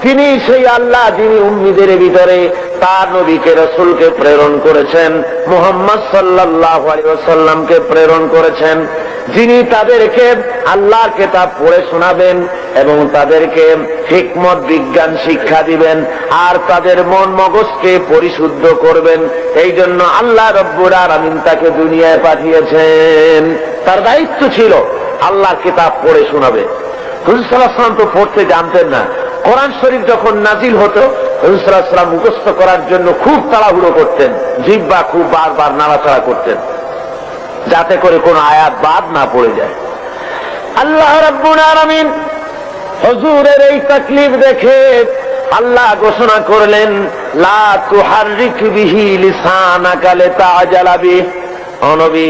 তিনি সেই আল্লাহ যিনি উম্মীদের ভিতরে তার নবীকে রাসূলকে প্রেরণ করেছেন, মুহাম্মদ সাল্লাল্লাহু আলাইহি ওয়াসাল্লামকে প্রেরণ করেছেন, যিনি তাদেরকে আল্লাহর কিতাব পড়ে শোনাবেন এবং তাদেরকে হিকমত বিজ্ঞান শিক্ষা দিবেন আর তাদের মন মগজকে পরিশুদ্ধ করবেন। এই জন্য আল্লাহ রব্বুল আলামিন তাকে দুনিয়ায় পাঠিয়েছেন। তার দায়িত্ব ছিল আল্লাহর কিতাব পড়ে শোনাবে। হুজুর সাল্লাল্লাহু আলাইহি ওয়াসাল্লাম তো পড়তে জানতেন না। কোরআন শরীফ যখন নাজিল হতো হুজুর সাল্লাল্লাহু আলাইহি ওয়াসাল্লাম মুখস্থ করার জন্য খুব তাড়াহুড়ো করতেন, জিহ্বা খুব বারবার নাড়াচাড়া করতেন যাতে করে কোন আয়াত বাদ না পড়ে যায়। আল্লাহ রাব্বুল আলামিন হুজুরের এই তাকলিফ দেখে আল্লাহ ঘোষণা করলেন, লা তুহাররিক বিহি লিসানাকা লিতাআজালা বিহি। ও নবী,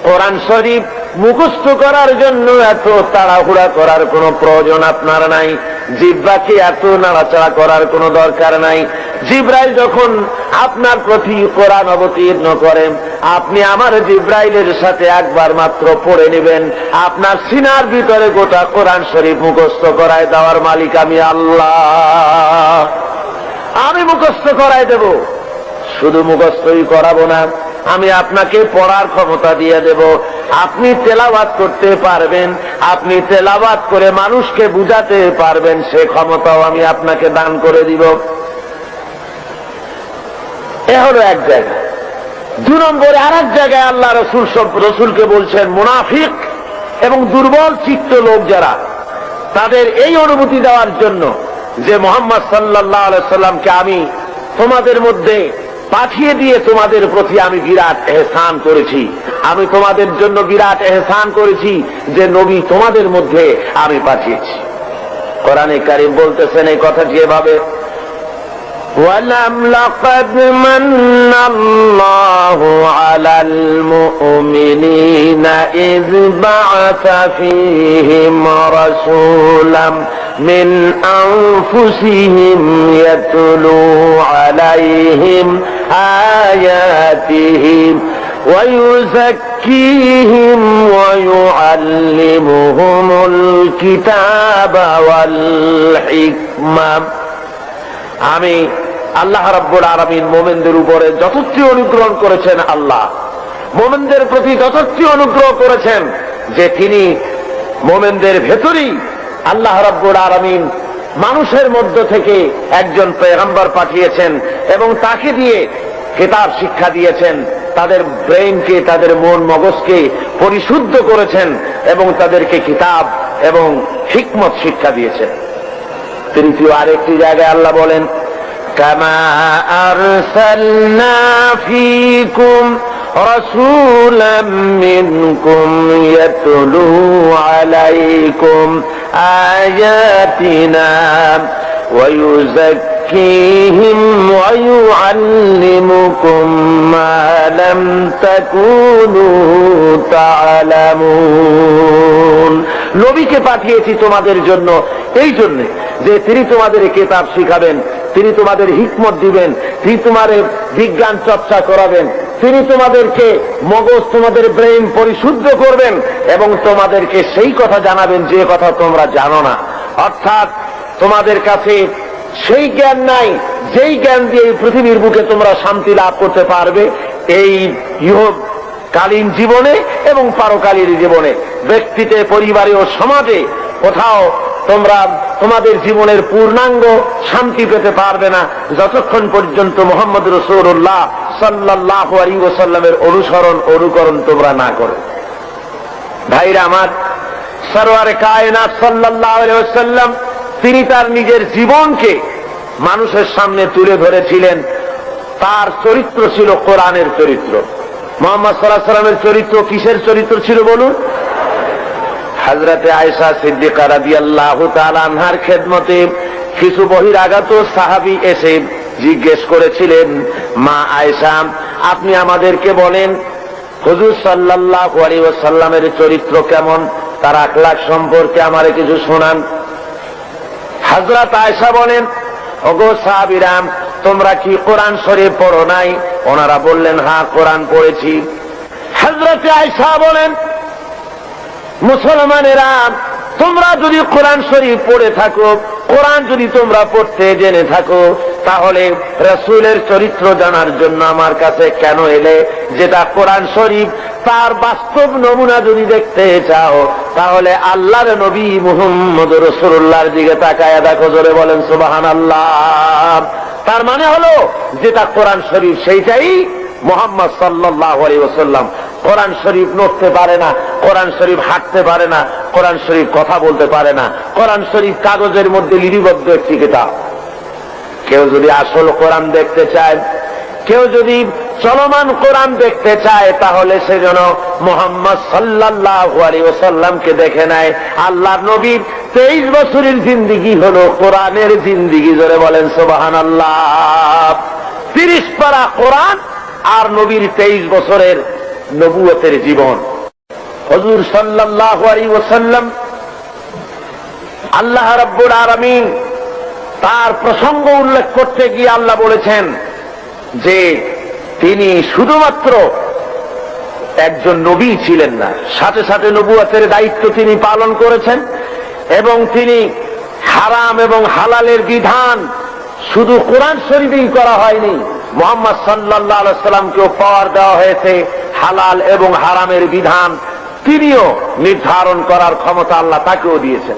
কোরআন শরীফ মুখস্থ করার জন্য এত তাড়াহুড়া করার কোনো প্রয়োজন আপনার নাই, জিহ্বাকে এত নাড়াচাড়া করার কোনো দরকার নাই। জিবরাইল যখন আপনার প্রতি কোরআন অবতীর্ণ করেন, আপনি আমার জিবরাইলের সাথে একবার মাত্র পড়ে নেবেন, আপনার সিনার ভিতরে গোটা কোরআন শরীফ মুখস্থ করায় দেওয়ার মালিক আমি আল্লাহ। আমি মুখস্থ করায় দেব, শুধু মুখস্থই করাবো না, আমি আপনাকে পড়ার ক্ষমতা দিয়ে দেব। আপনি তেলাওয়াত করতে পারবেন, আপনি তেলাওয়াত করে মানুষকে বুঝাতে পারবেন, সে ক্ষমতাও আমি আপনাকে দান করে দিব। এ হলো এক জায়গায়। 2 নম্বরে আর এক জায়গায় আল্লাহ রসুলকে বলছেন, মুনাফিক এবং দুর্বল চিত্ত লোক যারা, তাদের এই অনুভূতি দেওয়ার জন্য যে মুহাম্মদ সাল্লাল্লাহু আলাইহি সাল্লামকে আমি তোমাদের মধ্যে পাঠিয়ে দিয়ে তোমাদের প্রতি আমি বিরাট এহসান করেছি, আমি তোমাদের জন্য বিরাট এহসান করেছি যে নবী তোমাদের মধ্যে আমি পাঠিয়েছি। কোরআনে কারীম বলতেছেন এই কথাটি এভাবে, لقد من الله على المؤمنين إذ بعث فيهم رسولا من أنفسهم يتلو عليهم آياته ويزكيهم ويعلمهم الكتاب والحكمة। আমি আল্লাহ রাব্বুল আলামিন মুমিনদের উপরে যথার্থ অনুগ্রহ করেছেন, আল্লাহ মুমিনদের প্রতি যথার্থ অনুগ্রহ করেছেন যে তিনি মুমিনদের ভেতরেই আল্লাহ রাব্বুল আলামিন মানুষের মধ্য থেকে একজন পয়গম্বর পাঠিয়েছেন এবং তাকে দিয়ে কিতাব শিক্ষা দিয়েছেন, তাদের ব্রেইনকে, তাদের মন মগজকে পরিশুদ্ধ করেছেন এবং তাদেরকে কিতাব এবং হিকমত শিক্ষা দিয়েছেন। তৃতীয় আরেকটি জায়গায় আল্লাহ বলেন, কামা আরসালনা ফীকুম রাসূলাম মিনকুম ইয়াতলু আলাইকুম আয়াতিনা ওয়া ইউযাক্কিহিম ওয়া ইউআল্লিমুকুম মা লাম তাকুনু তা'লামুন। নবীকে পাঠিয়েছি তোমাদের জন্য এই জন্য যে তিনি তোমাদের কিতাব শিখাবেন, তিনি তোমাদের হিকমত দিবেন, তিনি তোমাদের বিজ্ঞান চর্চা করাবেন, তিনি তোমাদেরকে মগজ, তোমাদের ব্রেইন পরিশুদ্ধ করবেন এবং তোমাদেরকে সেই কথা জানাবেন যে কথা তোমরা জানো না। অর্থাৎ তোমাদের কাছে সেই জ্ঞান নাই যেই জ্ঞান দিয়ে এই পৃথিবীর বুকে তোমরা শান্তি লাভ করতে পারবে এই ইহকালীন জীবনে এবং পারকালীন জীবনে, ব্যক্তিতে, পরিবারে ও সমাজে কোথাও তোমরা তোমাদের জীবনের পূর্ণাঙ্গ শান্তি পেতে পারবে না যতক্ষণ পর্যন্ত মুহাম্মদ রাসূলুল্লাহ সাল্লাল্লাহু আলাইহি ওয়াসাল্লামের অনুকরণ তোমরা না করো। ভাইরা আমার, সরওয়ারে কায়নাত সাল্লাল্লাহু আলাইহি ওয়াসাল্লাম তিনি তার নিজের জীবনকে মানুষের সামনে তুলে ধরেছিলেন। তার চরিত্র ছিল কোরআনের চরিত্র। মুহাম্মদ সাল্লাল্লাহু আলাইহি ওয়াসাল্লামের চরিত্র কিসের চরিত্র ছিল বলুন? হযরতে আয়েশা সিদ্দিকা রাদিয়াল্লাহু তাআলা আনহার খেদমতে কিছু বহিরাগত সাহাবী এসে জিজ্ঞেস করেছিলেন, মা আয়েশা, আপনি আমাদেরকে বলেন হুজুর সাল্লাল্লাহু আলাইহি ওয়াসাল্লামের চরিত্র কেমন, তার আখলাক সম্পর্কে আমারে কিছু শোনান। হযরত আয়েশা বলেন, ওগো সাহাবীরা, তোমরা কি কোরআন শরীফ পড়ো নাই? ওনারা বললেন, হ্যাঁ কোরআন পড়েছি। হযরত আয়েশা বলেন, মুসলমানেরা তোমরা যদি কোরআন শরীফ পড়ে থাকো, কোরআন যদি তোমরা পড়তে জেনে থাকো, তাহলে রাসূলের চরিত্র জানার জন্য আমার কাছে কেন এলে? যেটা কোরআন শরীফ তার বাস্তব নমুনা যদি দেখতে চাও, তাহলে আল্লাহর নবী মুহাম্মদ রাসূলুল্লাহর দিকে তাকায়া দেখো। জোরে বলেন সুবহানাল্লাহ। তার মানে হলো যেটা কোরআন শরীফ সেইটাই মুহাম্মদ সাল্লাল্লাহু আলাইহি ওয়াসাল্লাম। কোরআন শরীফ নড়তে পারে না, কোরআন শরীফ হাঁটতে পারে না, কোরআন শরীফ কথা বলতে পারে না। কোরআন শরীফ কাগজের মধ্যে লিপিবদ্ধ একটি কিতাব। কেউ যদি আসল কোরআন দেখতে চায়, কেউ যদি চলমান কোরআন দেখতে চায়, তাহলে সে যেন মুহাম্মদ সাল্লাল্লাহু আলাইহি ওয়াসাল্লামকে দেখে নেয়। আল্লাহর নবীর 23 বছরের জিন্দেগি হলো কোরআনের জিন্দেগি। জোরে বলেন সুবহানাল্লাহ। 30 পারা কোরআন আর নবীর 23 বছরের নবুয়তের জীবন। হুজুর সাল্লাল্লাহু আলাইহি ওয়াসাল্লাম, আল্লাহ রাব্বুল আলামিন তার প্রসঙ্গ উল্লেখ করতে গিয়ে আল্লাহ বলেছেন যে তিনি শুধুমাত্র একজন নবী ছিলেন না, সাথে সাথে নবুয়তের দায়িত্ব তিনি পালন করেছেন। এবং তিনি হারাম এবং হালালের বিধান শুধু কোরআন শরীফেই করা হয়নি, মুহাম্মদ সাল্লাল্লাহু আলাইহি ওয়াসাল্লামকেও পাওয়ার দেওয়া হয়েছে হালাল এবং হারামের বিধান তিনিও নির্ধারণ করার ক্ষমতা আল্লাহ তাকেও দিয়েছেন।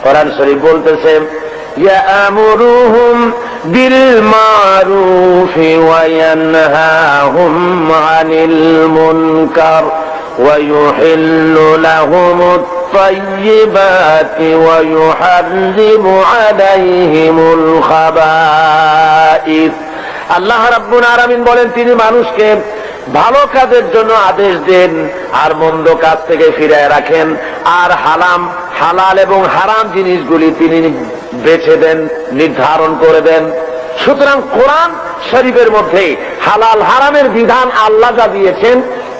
কোরআন শরীফ বলতেছে, ইয়ামুরুহুম বিল মারুফি ওয়া ইয়ানহাহুম আনিল মুনকার ওয়া ইউহিল্লু লাহুমুত তাইয়্যিবাতি ওয়া ইউহাররিমু আলাইহিমুল খাবাইস। আল্লাহ রাব্বুল আলামিন বলেন তিনি মানুষকে ভালো কাজের জন্য আদেশ দেন আর মন্দ কাজ থেকে ফিরায় রাখেন, আর হালাল এবং হারাম জিনিসগুলি তিনি বেছে দেন, নির্ধারণ করে দেন। সুতরাং কোরআন শরীফের মধ্যে হালাল হারামের বিধান আল্লাহ যা দিয়েছেন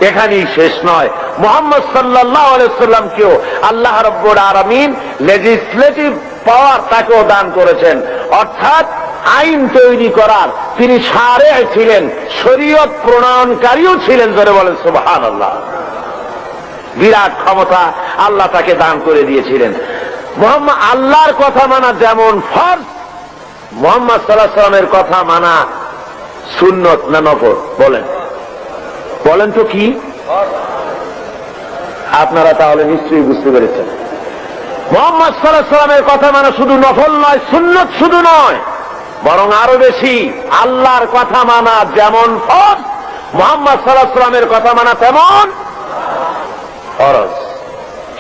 এখানেই শেষ নয়, মুহাম্মদ সাল্লাল্লাহু আলাইহি ওয়াসাল্লামকেও আল্লাহ রাব্বুল আলামিন লেজিসলেটিভ পাওয়ার তাকেও দান করেছেন, অর্থাৎ আইন তৈরি করার তিনি শারে ছিলেন, শরীয়ত প্রণয়নকারীও ছিলেন। জোরে বলেন সুবহানাল্লাহ। বিরাট ক্ষমতা আল্লাহ তাকে দান করে দিয়েছিলেন। মুহাম্মদ আল্লাহর কথা মানা যেমন ফরজ, মুহাম্মদ সাল্লাল্লাহু আলাইহি ওয়াসাল্লামের কথা মানা সুন্নত না নফল? বলেন তো কি? আপনারা তাহলে নিশ্চয়ই বুঝতে পেরেছেন। মুহাম্মদ সাল্লাল্লাহু আলাইহি ওয়াসাল্লামের কথা মানা শুধু নফল নয়, সুন্নত শুধু নয়, বরং আরো বেশি। আল্লাহর কথা মানা যেমন ফরজ, মুহাম্মদ সাল্লাল্লাহু আলাইহি ওয়াসাল্লামের কথা মানা তেমন ফরজ।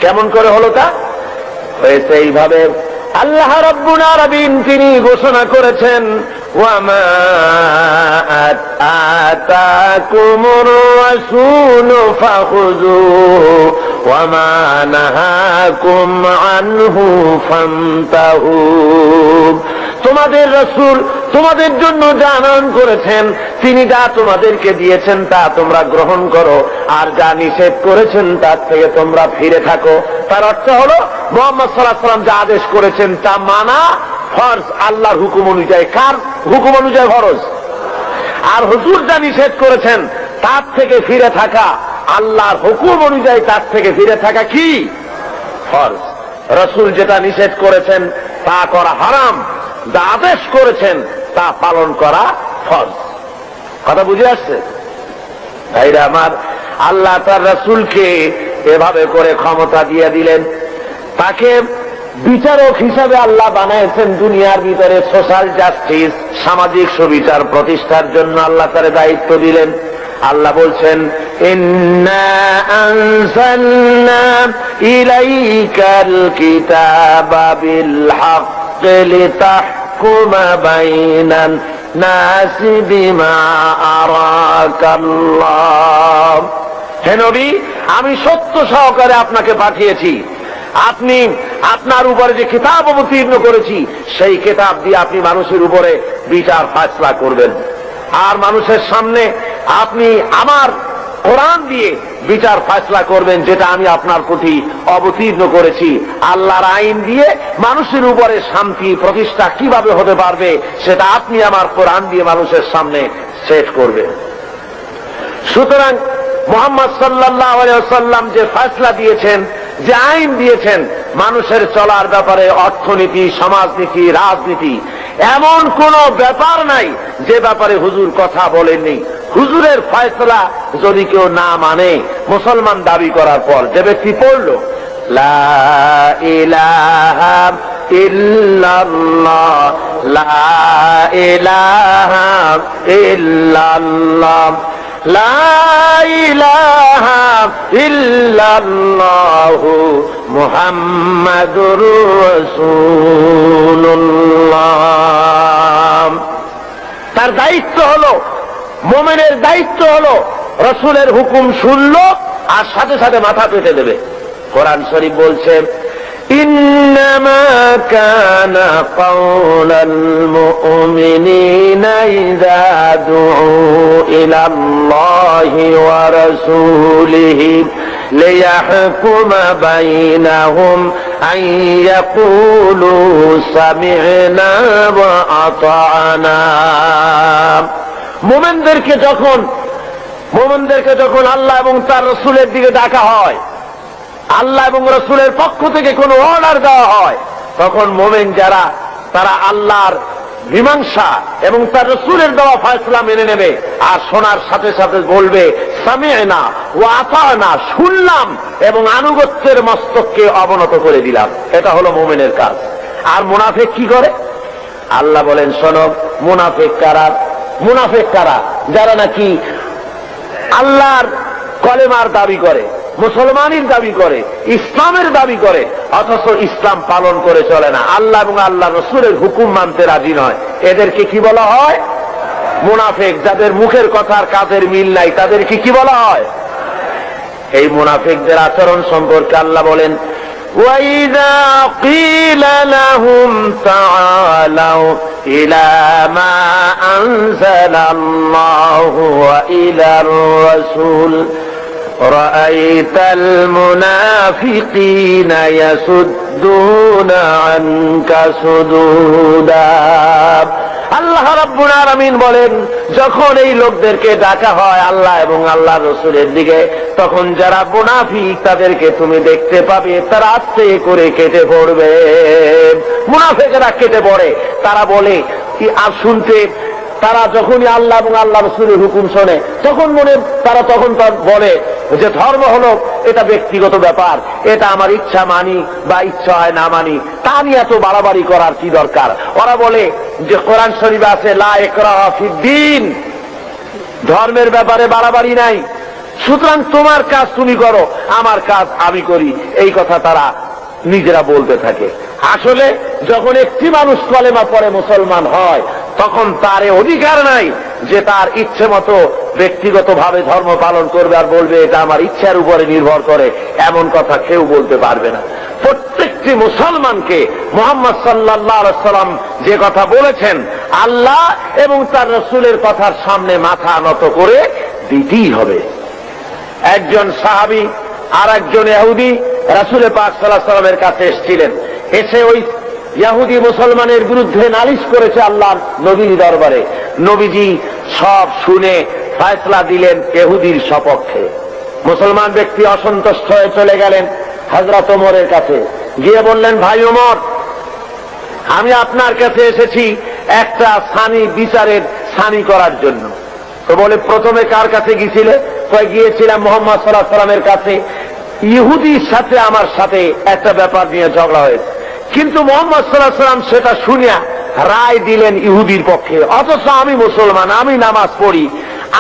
কেমন করে হলো তা? হয়েছে এইভাবে, আল্লাহ রাব্বুল আলামিন তিনি ঘোষণা করেছেন, ওয়ামা আতাকুমুর রাসূলু ফাখুযুহু ওয়ামা নাহাকুম আনহু ফান্তাহু। তোমাদের রাসূল তোমাদের জন্য যা আনয়ন করেছেন, তিনি যা তোমাদেরকে দিয়েছেন তা তোমরা গ্রহণ করো, আর যা নিষেধ করেছেন তার থেকে তোমরা ফিরে থাকো। তার অর্থ হলো মুহাম্মদ সাল্লাল্লাহু আলাইহি ওয়াসাল্লাম যা আদেশ করেছেন তা মানা ফরজ, আল্লাহর হুকুম অনুযায়ী। কার হুকুম অনুযায়ী ফরজ? আর হুজুর যা নিষেধ করেছেন তার থেকে ফিরে থাকা, আল্লাহর হুকুম অনুযায়ী তার থেকে ফিরে থাকা কি? ফরজ। রাসূল যেটা নিষেধ করেছেন তা করা হারাম, যা আদেশ করেছেন তা পালন করা ফরজ। কথা বুঝে আসছে ভাইরা আমার? আল্লাহ তার রাসূলকে এভাবে করে ক্ষমতা দিয়ে দিলেন, তাকে বিচারক হিসাবে আল্লাহ বানাইছেন দুনিয়ার ভিতরে। সোশ্যাল জাস্টিস, সামাজিক সুবিচার প্রতিষ্ঠার জন্য আল্লাহ তার দায়িত্ব দিলেন। আল্লাহ বলছেন, ইন্না আনজালনা ইলাইকাল কিতাবা বিল হাক্কি লিতাহকুমা বাইনান নাসি বিমা আরাকাল্লাহ। হে নবী, আমি সত্য সহকারে আপনাকে পাঠিয়েছি, আপনি আপনার উপরে যে কিতাব অবতীর্ণ করেছি সেই কিতাব দিয়ে আপনি মানুষের উপরে বিচার ফায়সালা করবেন, আর মানুষের সামনে আপনি আমার কোরআন দিয়ে বিচার ফায়সালা করবেন, যেটা আমি আপনার প্রতি অবতীর্ণ করেছি। আল্লাহর আইন দিয়ে মানুষের উপরে শান্তি প্রতিষ্ঠা কিভাবে হতে পারবে সেটা আপনি আমার কোরআন দিয়ে মানুষের সামনে সেট করবেন। সুতরাং মুহাম্মদ সাল্লাল্লাহু আলাইহি ওয়াসাল্লাম যে ফয়সালা দিয়েছেন, যে আইন দিয়েছেন, মানুষের চলার ব্যাপারে অর্থনীতি, সমাজনীতি, রাজনীতি এমন কোন ব্যাপার নাই যে ব্যাপারে হুজুর কথা বলেননি। হুজুরের ফয়সালা যদি কেউ না মানে, মুসলমান দাবি করার পর যে ব্যক্তি পড়ল লা ইলাহা ইল্লাল্লাহ, লা ইলাহা ইল্লাল্লাহ, লা ইলাহা ইল্লাল্লাহু মুহাম্মাদুর রাসূলুল্লাহ। তার দায়িত্ব হলো, মুমিনের দায়িত্ব হলো রাসূলের হুকুম শুনলো আর সাথে সাথে মাথা পেতে দেবে। কোরআন শরীফ বলছে ইন্নামা কানা কাওলাল মুমিনিনা ইযা দুউ ইলাল্লাহি ওয়া রাসূলিহি লিয়াহকুমা বাইনাহুম আন ইয়াকুলু সামি'না ওয়া আতা'না। মুমিনদেরকে যখন আল্লাহ এবং তার রাসূলের দিকে ডাকা হয়, আল্লাহ এবং রাসূলের পক্ষ থেকে কোনো অর্ডার দেওয়া হয়, তখন মুমিন যারা, তারা আল্লাহর মীমাংসা এবং তার রাসূলের দেওয়া ফয়সালা মেনে নেবে আর শোনার সাথে সাথে বলবে সামি'না ওয়া আতা'না, শুনলাম এবং আনুগত্যের মস্তককে অবনত করে দিলাম। এটা হলো মুমিনের কাজ। আর মুনাফিক কি করে? আল্লাহ বলেন শোনো, মুনাফিক কারা? যারা নাকি আল্লাহর কলেমার দাবি করে, মুসলমানের দাবি করে, ইসলামের দাবি করে, অথচ ইসলাম পালন করে চলে না, আল্লাহ এবং আল্লাহ রাসূলের হুকুম মানতে রাজি নয়। এদেরকে কি বলা হয়? মুনাফিক। যাদের মুখের কথার কাজের মিল নাই তাদেরকে কি বলা হয়? এই মুনাফিকদের আচরণ সম্পর্কে আল্লাহ বলেন وَإِذَا قِيلَ لَهُمْ تَعَالَوْا إِلَى مَا أَنزَلَ اللَّهُ وَإِلَى الرَّسُولِ رَأَيْتَ الْمُنَافِقِينَ يَصُدُّونَ عَنكَ صُدُودًا। আল্লাহ রাব্বুল আলামিন বলেন, যখন এই লোকদেরকে ডাকা হয় আল্লাহ এবং আল্লাহর রাসূলের দিকে, তখন যারা মুনাফিক তাদেরকে তুমি দেখতে পাবে তারা আস্তে করে কেটে পড়বে। মুনাফিকরা কেটে পড়ে, তারা বলে কি আর শুনতে, তারা যখনই আল্লাহ এবং আল্লাহ রাসূলের হুকুম শোনে তারা তখন বলে যে ধর্ম হলো এটা ব্যক্তিগত ব্যাপার, এটা আমার ইচ্ছা মানি বা ইচ্ছা হয় না মানি, তা নিয়ে এত বাড়াবাড়ি করার কি দরকার। ওরা বলে যে কোরআন শরীফে আছে লা ইকরাহা ফিদ্দীন, ধর্মের ব্যাপারে বাড়াবাড়ি নাই, সুতরাং তোমার কাজ তুমি করো, আমার কাজ আমি করি, এই কথা তারা নিজেরা বলতে থাকে। আসলে যখন একটি মানুষ কলেমা পড়ে মুসলমান হয়, তখন তার অধিকার নাই যে তার ইচ্ছে মতো ব্যক্তিগতভাবে ধর্ম পালন করবে আর বলবে এটা আমার ইচ্ছার উপরে নির্ভর করে, এমন কথা কেউ বলতে পারবে না। প্রত্যেকটি মুসলমানকে মুহাম্মদ সাল্লাল্লাহু আলাইহি সাল্লাম যে কথা বলেছেন, আল্লাহ এবং তার রাসূলের কথার সামনে মাথা নত করে দিতেই হবে। একজন সাহাবী আর একজন ইহুদি রাসূল পাক সাল্লাল্লাহু আলাইহি সাল্লামের কাছে এসেছিলেন। এসে ওই ইহুদি মুসলমানের বিরুদ্ধে নালিশ করেছে আল্লাহর নবীর দরবারে। নবীজি সব শুনে ফয়সালা দিলেন ইহুদির সপক্ষে। মুসলমান ব্যক্তি অসন্তুষ্ট হয়ে চলে গেলেন হযরত ওমরের কাছে, গিয়ে বললেন, ভাই ওমর, আমি আপনার কাছে এসেছি একটা বিচারের সানি করার জন্য। তো বলে, প্রথমে কার কাছে গিয়েছিলে? গিয়েছিলাম মুহাম্মদ সাল্লাল্লাহু আলাইহি ওয়াসাল্লামের কাছে। ইহুদির সাথে আমার সাথে একটা ব্যাপার নিয়ে ঝগড়া হয়েছে, কিন্তু মুহাম্মদ সাল্লাল্লাহু আলাইহি ওয়াসাল্লাম সেটা শুনিয়া রায় দিলেন ইহুদির পক্ষে, অথচ আমি মুসলমান, আমি নামাজ পড়ি,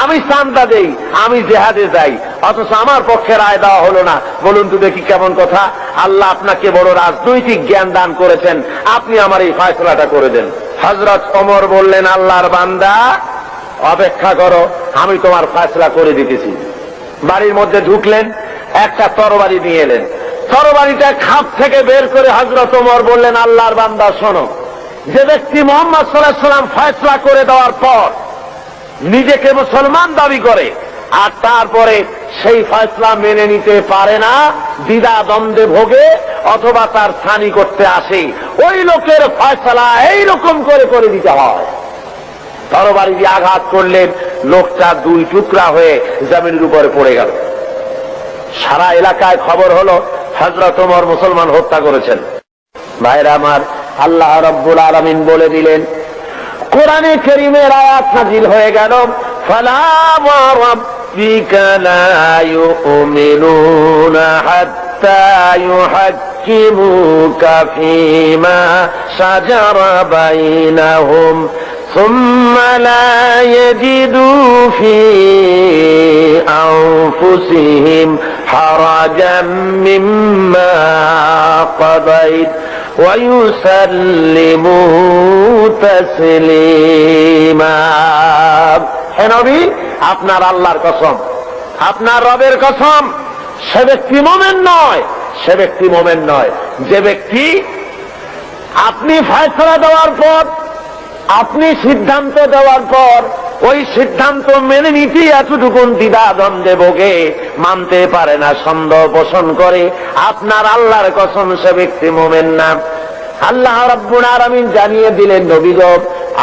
আমি চাঁদা দেই, আমি জিহাদে যাই, অথচ আমার পক্ষে রায় দেওয়া হলো না। বলুন তো দেখি কেমন কথা। আল্লাহ আপনাকে বড় রাজনৈতিক জ্ঞান দান করেছেন, আপনি আমার এই ফয়সালাটা করে দেন। হযরত ওমর বললেন, আল্লাহর বান্দা, অপেক্ষা করো, আমি তোমার ফয়সালা করে দিতেছি। বাড়ির মধ্যে ঢুকলেন, একটা তরবারি নিয়ে এলেন। তরবারিটা খাপ থেকে বের করে হযরত ওমর বললেন, আল্লাহর বান্দা শোনো, যে ব্যক্তি মুহাম্মদ সাল্লাল্লাহু আলাইহি ওয়াসাল্লাম ফয়সালা করে দেওয়ার পর নিজেকে মুসলমান দাবি করে আর তারপরে সেই ফয়সালা মেনে নিতে পারে না, দ্বিধা দ্বন্দ্বে ভোগে অথবা তার ছানি করতে আসে, ওই লোকের ফয়সালা এইরকম করে করে দিতে হয়। তরবারি দিয়ে আঘাত করলেন, লোকটা দুই টুকরা হয়ে জমিনের উপরে পড়ে গেল। সারা এলাকায় খবর হলো, হযরত ওমর মুসলমান হত্যা করেছেন। ভাইরা আমার, আল্লাহ রাব্বুল আলামিন বলে দিলেন, কোরআনে কারীমের আয়াত নাযিল হয়ে গেল, ফালা ওয়া রাব্বিকা লা ইউমিনুনা হাত্তা ইউহাক্কিমুকা ফীমা শাজারা বাইনাহুম সুম্মা লা ইয়াজিদু ফী আনফুসিহিম হারাজাম মিম্মা কাদাইত ওয়া ইউসাল্লিমু তাসলিমা। হে নবী, আপনার আল্লাহর কসম, আপনার রবের কসম, সে ব্যক্তি মুমিন নয়, সে ব্যক্তি মুমিন নয় যে ব্যক্তি আপনি ফয়সালা দেওয়ার পর, আপনি সিদ্ধান্ত দেওয়ার পর ওই সিদ্ধান্ত মেনে নিতে এতটুকুন দ্বিধা দ্বন্দ্বে ভোগে, মানতে পারে না, সন্দেহ পোষণ করে, আপনার আল্লাহর কসম সে ব্যক্তি মুমিন না। আল্লাহ রাব্বুল আলামিন জানিয়ে দিলেন, নবী গো,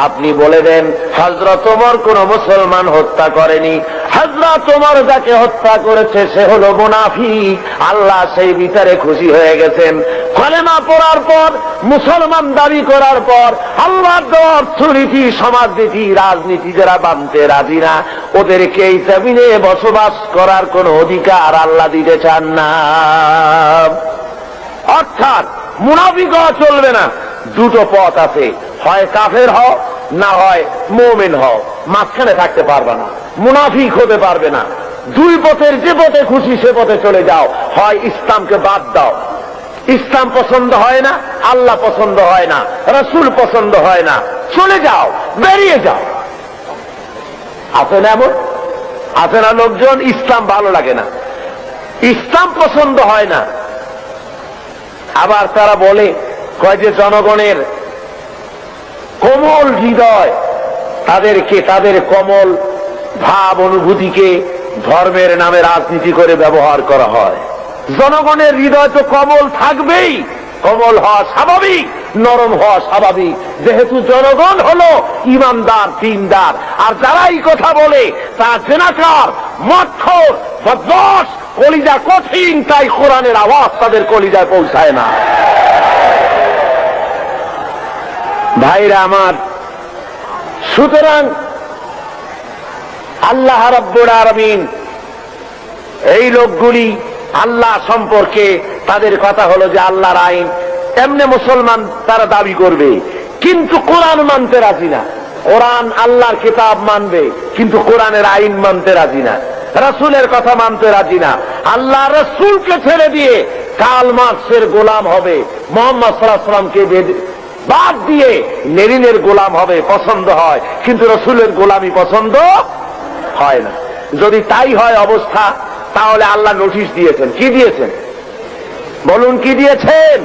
আপনি বলে দেন হযরত ওমর কোন মুসলমান হত্যা করেনি, হযরত ওমর যাকে হত্যা করেছে সে হলো মুনাফিক। আল্লাহ সেই বিচারে খুশি হয়ে গেছেন। কলেমা পড়ার পর, মুসলমান দাবি করার পর আল্লাহর দেওয়া অর্থনীতি, সমাজনীতি, রাজনীতি যারা মানতে রাজি না, ওদেরকে এই জমিনে বসবাস করার কোন অধিকার আল্লাহ দিতে চান না। অর্থাৎ মুনাফিক হওয়া চলবে না। দুটো পথ আছে, হয় কাফের হও, না হয় মুমিন হও, মাঝখানে থাকতে পারবে না, মুনাফিক হতে পারবে না। দুই পথের যে পথে খুশি সে পথে চলে যাও, হয় ইসলামকে বাদ দাও, ইসলাম পছন্দ হয় না, আল্লাহ পছন্দ হয় না, রাসূল পছন্দ হয় না, চলে যাও, বেরিয়ে যাও। আছে না এমন? আছে না লোকজন ইসলাম ভালো লাগে না, ইসলাম পছন্দ হয় না, আবার তারা বলে কয় যে জনগণের কোমল হৃদয়, তাদেরকে, তাদের কোমল ভাব অনুভূতিকে ধর্মের নামে রাজনীতি করে ব্যবহার করা হয়। জনগণের হৃদয় তো কোমল থাকবেই, কোমল হওয়া স্বাভাবিক, নরম হওয়া স্বাভাবিক, যেহেতু জনগণ হলো ইমানদার, দিনদার। আর যারা এই কথা বলে তারা জেনাকার, মদখোর, বদমাশ, কলিজা কঠিন, তাই কোরআনের আওয়াজ তাদের কলিজায় পৌঁছায় না। ভাইরা আমার, সুতরাং আল্লাহ রাব্বুল আলামিন এই লোকগুলি আল্লাহ সম্পর্কে তাদের কথা হলো যে আল্লাহর আইন, এমনি মুসলমান তারা দাবি করবে কিন্তু কোরআন মানতে রাজি না। কোরআন আল্লাহর কিতাব মানবে কিন্তু কোরআনের আইন মানতে রাজি না, রাসূলের কথা মানতে রাজি না। আল্লাহ রাসূলকে ছেড়ে দিয়ে কাল মার্কসের গোলাম হবে, মুহাম্মদ সাল্লাল্লাহু আলাইহি ওয়াসাল্লামকে বাদ দিয়ে লেনিনের গোলাম হবে, পছন্দ হয়, কিন্তু রাসূলের গোলামি পছন্দ হয় না। যদি তাই হয় অবস্থা, তাহলে আল্লাহ নোটিশ দিয়েছেন। কি দিয়েছেন বলুন? কি দিয়েছেন?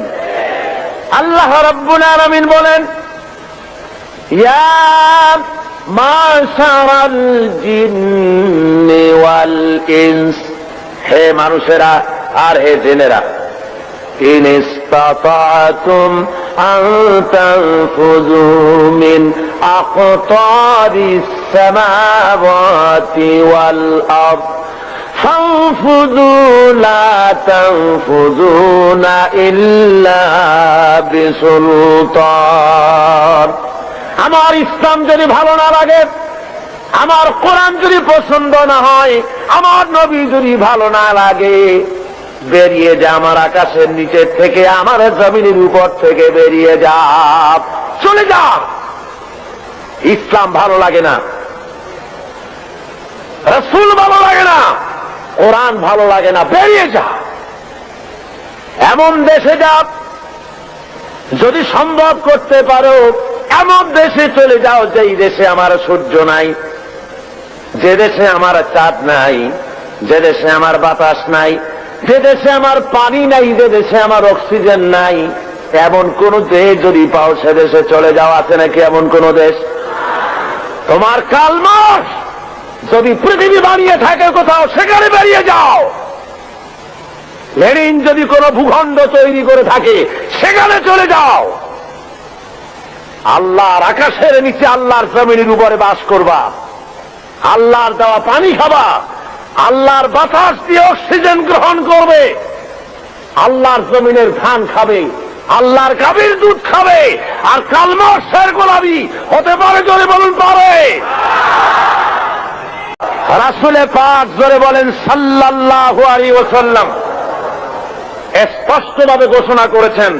আল্লাহ রাব্বুল আলামিন বলেন, ইয়া মাশারাল জিন্নি ওয়াল ইনস, হে মানুষেরা আর হে জিনেরা, ইন ইসতাতাতুম আন তানফুযু মিন আকতারিস সামাওয়াতি ওয়াল আরদ ফানফুযু লা তানফুযুনা ইল্লা বিসুলতান। আমার ইসলাম যদি ভালো না লাগে, আমার কোরআন যদি পছন্দ না হয়, আমার নবী যদি ভালো না লাগে, বেরিয়ে যা আমার আকাশের নিচের থেকে, আমার জমিনের উপর থেকে বেরিয়ে যা, চলে যা। ইসলাম ভালো লাগে না, রাসূল ভালো লাগে না, কোরআন ভালো লাগে না, বেরিয়ে যা। এমন দেশে যা, যদি সম্ভব করতে পারো এমন দেশে চলে যাও যেই দেশে আমার সূর্য নাই, যে দেশে আমার চাঁদ নাই, যে দেশে আমার বাতাস নাই, যে দেশে আমার পানি নাই, যে দেশে আমার অক্সিজেন নাই, এমন কোন দেশ যদি পাও সে দেশে চলে যাও। আছে নাকি এমন কোন দেশ? তোমার কালমাস যদি পৃথিবী বানিয়ে থাকে কোথাও, সেখানে বেরিয়ে যাও। লেনিন যদি কোন ভূখণ্ড তৈরি করে থাকে, সেখানে চলে যাও। আল্লাহর আকাশের নিচে, আল্লাহর জমিনের উপরে বাস করবা, আল্লাহর দেওয়া পানি খাবা, আল্লাহর বাতাস দিয়ে অক্সিজেন গ্রহণ করবে। আল্লাহর জমিনের ধান খাবে, আল্লাহর গাভীর দুধ খাবে, আর কালমাসের গোলামি হতে পারে? জোরে বলুন পারে? রাসূলে পাক জোরে বলেন সাল্লাল্লাহু আলাইহি ওয়াসাল্লাম স্পষ্টভাবে ঘোষণা করেছেন,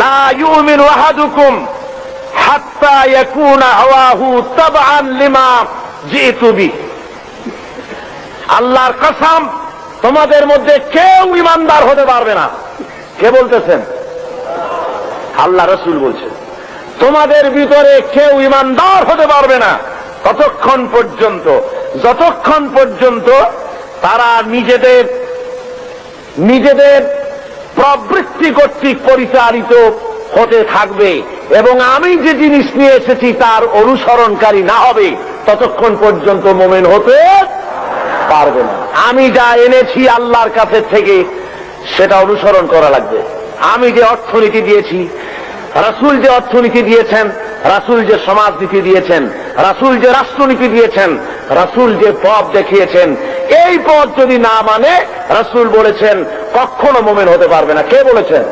লা ইউমিনু আহাদুকুম হাত্তা ইয়াকুনা হাওয়াহু তাবআন লিমা জিতু বি। আল্লাহর কসম, তোমাদের মধ্যে কেউ ঈমানদার হতে পারবে না। কে বলতেছেন? আল্লাহ রাসূল বলছেন, তোমাদের ভিতরে কেউ ঈমানদার হতে পারবে না যতক্ষণ পর্যন্ত তারা নিজেদের প্রবৃত্তি কর্তৃক পরিচালিত হতে থাকবে এবং আমি যে জিনিস নিয়ে এসেছি তার অনুসরণকারী না হবে, ততক্ষণ পর্যন্ত মুমিন হতে পারবে না। আমি যা এনেছি আল্লাহর কাছে থেকে সেটা অনুসরণ করা লাগবে। আমি যে অর্থনীতি দিয়েছি, রাসূল যে অর্থনীতি দিয়েছেন, রাসূল যে সমাজনীতি দিয়েছেন, রাসূল যে রাষ্ট্রনীতি দিয়েছেন, রাসূল যে পথ দেখিয়েছেন, এই পথ যদি না মানে, রাসূল বলেছেন, কখনো মুমিন হতে পারবে না। কে বলেছেন?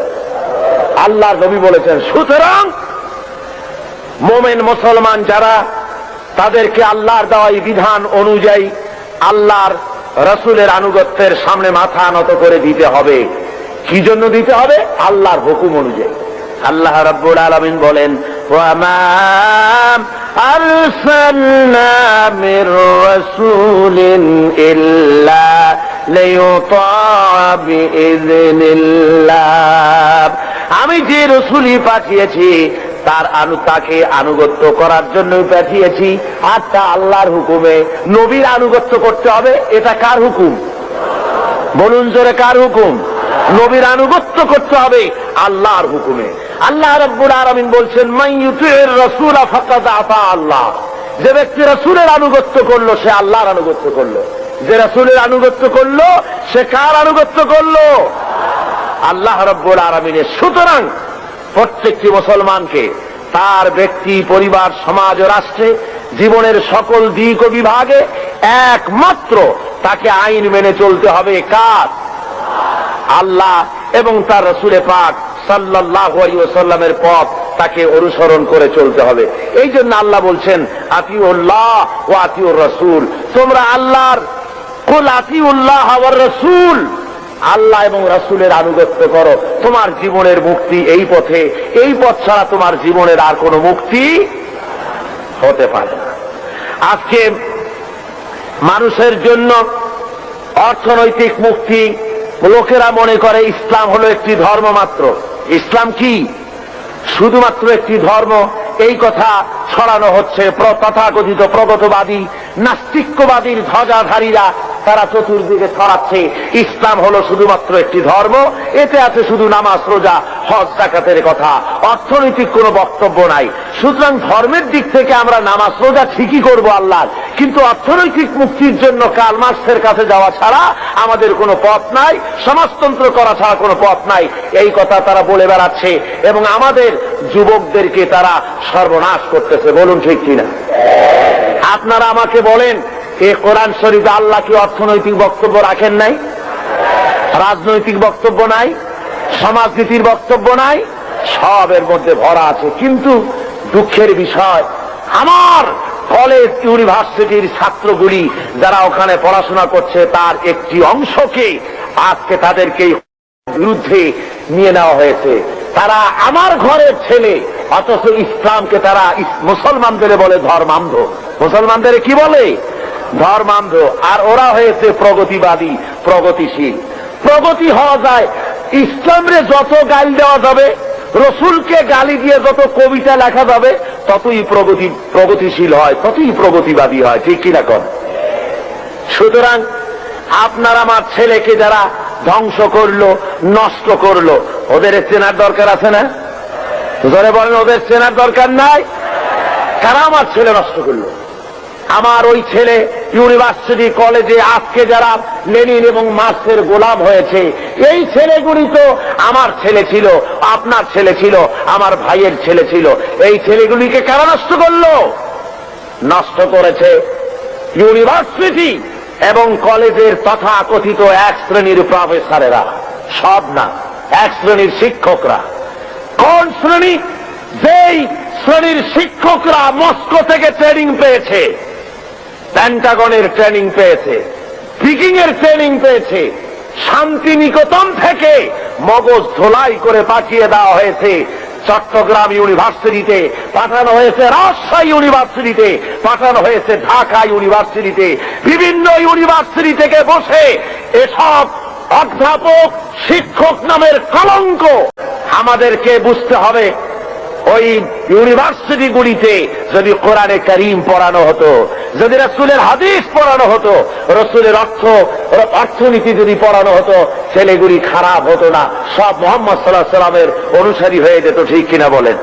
আল্লাহর নবী বলেছেন। সুতরাং মুমিন মুসলমান যারা, তাদেরকে আল্লাহর দেওয়া এই বিধান অনুযায়ী আল্লাহর রাসূলের আনুগত্যের সামনে মাথা নত করে দিতে হবে। কি জন্য দিতে হবে? আল্লাহর হুকুম অনুযায়ী। আল্লাহ রাব্বুল আলামিন বলেন, ওয়া মা আরসালনা মির রাসূলিন ইল্লা লিইউতা বিইذনিল্লাহ। আমি যে রাসূলই পাঠিয়েছি তাকে আনুগত্য করার জন্য পাঠিয়েছি, আর তা আল্লাহর হুকুমে। নবীর আনুগত্য করতে হবে, এটা কার হুকুম? বলুন জোরে, কার হুকুম? নবীর আনুগত্য করতে হবে আল্লাহর হুকুমে। আল্লাহ রাব্বুল আলামিন বলছেন, মান ইউতি'র রাসূল ফাকাদ আতা আল্লাহ। যে ব্যক্তি রাসূলের আনুগত্য করলো সে আল্লাহর আনুগত্য করলো। যে রাসূলের আনুগত্য করলো সে কার আনুগত্য করলো? আল্লাহ রাব্বুল আলামিনের। সুতরাং প্রত্যেকটি মুসলমানকে তার ব্যক্তি, পরিবার, সমাজ ও রাষ্ট্রে জীবনের সকল দিক ও বিভাগে একমাত্র তাকে আইন মেনে চলতে হবে। কার? আল্লাহ এবং তার রাসূল পাক সাল্লাল্লাহু আলাইহি ওয়াসাল্লামের পথ তাকে অনুসরণ করে চলতে হবে। এই জন্য আল্লাহ বলছেন, আতিউল্লাহ ওয়া আতিউর রাসূল। তোমরা আল্লাহর, কুল আতিউল্লাহ ওয়ার রাসূল, আল্লাহ এবং রাসূলের আনুগত্য করো। তোমার জীবনের মুক্তি এই পথে, এই পথ ছাড়া তোমার জীবনের আর কোনো মুক্তি হতে পারে না। আজকে মানুষের জন্য অর্থনৈতিক মুক্তি, লোকেরা মনে করে ইসলাম হলো একটি ধর্ম মাত্র। ইসলাম কি? শুধুমাত্র একটি ধর্ম। এই কথা ছড়ানো হচ্ছে তথাকথিত প্রগতবাদী, নাস্তিক্যবাদীর ধ্বজাধারীরা। তারা চতুর্দিকে ছড়াচ্ছে ইসলাম হলো শুধুমাত্র একটি ধর্ম, এতে আছে শুধু নামাজ, রোজা, হজ, যাকাতের কথা, অর্থনৈতিক কোনো বক্তব্য নাই। সুতরাং ধর্মের দিক থেকে আমরা নামাজ, রোজা ঠিকই করব আল্লাহর, কিন্তু অর্থনৈতিক মুক্তির জন্য কাল মার্কসের কাছে যাওয়া ছাড়া আমাদের কোনো পথ নাই, সমাজতন্ত্র করা ছাড়া কোনো পথ নাই। এই কথা তারা বলে বেড়াচ্ছে এবং আমাদের যুবকদেরকে তারা সর্বনাশ করতেছে। বলুন ঠিক কিনা? আপনারা আমাকে বলেন, এই কোরআন শরীফে আল্লাহ কি অর্থনৈতিক বক্তব্য রাখেন নাই? রাজনৈতিক বক্তব্য নাই? সমাজনীতির বক্তব্য নাই? সবের মধ্যে ভরা আছে। কিন্তু দুঃখের বিষয়, আমার কলেজ, ইউনিভার্সিটির ছাত্রগুলি যারা ওখানে পড়াশোনা করছে, তার একটি অংশকে আজকে তাদেরকে বিরুদ্ধে নিয়ে নেওয়া হয়েছে। তারা আমার ঘরের ছেলে, অথচ ইসলামকে তারা মুসলমানদের বলে ধর্মান্ধ। মুসলমানদের কি বলে? ধর্মান্ধ। আর ওরা হয়েছে প্রগতিবাদী, প্রগতিশীল। প্রগতি হওয়া যায়, ইসলামরে যত গালি দেওয়া যাবে, রসুলকে গালি দিয়ে যত কবিতা লেখা যাবে, ততই প্রগতিশীল হয়, ততই প্রগতিবাদী হয়। ঠিক কিনা কন? সুতরাং আপনার আমার ছেলেকে যারা ধ্বংস করলো, নষ্ট করলো, ওদের চেনার দরকার আছে না? জোরে বলেন, ওদের চেনার দরকার নাই? কারা আমার ছেলে নষ্ট করলো? আমার ওই ছেলে ইউনিভার্সিটি, কলেজে আজকে যারা লেনিন এবং মার্কসের গোলাম হয়েছে, এই ছেলেগুলি তো আমার ছেলে ছিল, আপনার ছেলে ছিল, আমার ভাইয়ের ছেলে ছিল। এই ছেলেগুলিকে কারা নষ্ট করলো? নষ্ট করেছে ইউনিভার্সিটি এবং কলেজের তথাকথিত এক শ্রেণীর প্রফেসরেরা। সব না, এক শ্রেণীর শিক্ষকরা। কোন শ্রেণী? যেই শ্রেণীর শিক্ষকরা মস্কো থেকে ট্রেনিং পেয়েছে, পেন্টাগনের ট্রেনিং পেয়েছে, পিকিং এর ট্রেনিং পেয়েছে, শান্তিনিকেতন থেকে মগজ ধোলাই করে পাঠিয়ে দেওয়া হয়েছে চট্টগ্রাম ইউনিভার্সিটিতে, পাঠানো হয়েছে রাজশাহী ইউনিভার্সিটিতে, পাঠানো হয়েছে ঢাকা ইউনিভার্সিটিতে। বিভিন্ন ইউনিভার্সিটি থেকে বসে এসব অধ্যাপক শিক্ষক নামের কলঙ্ক। আমাদেরকে বুঝতে হবে, ওই ইউনিভার্সিটিগুলিতে যদি কোরআনে কারীম পড়ানো হতো, যদি রাসূলের হাদিস পড়ানো হতো, রাসূলের অর্থনীতি যদি পড়ানো হতো, ছেলেগুলি খারাপ হতো না, সব মুহাম্মদ সাল্লাল্লাহু আলাইহি ওয়াসাল্লামের অনুসারী হয়ে যেত। ঠিক কিনা বলেন?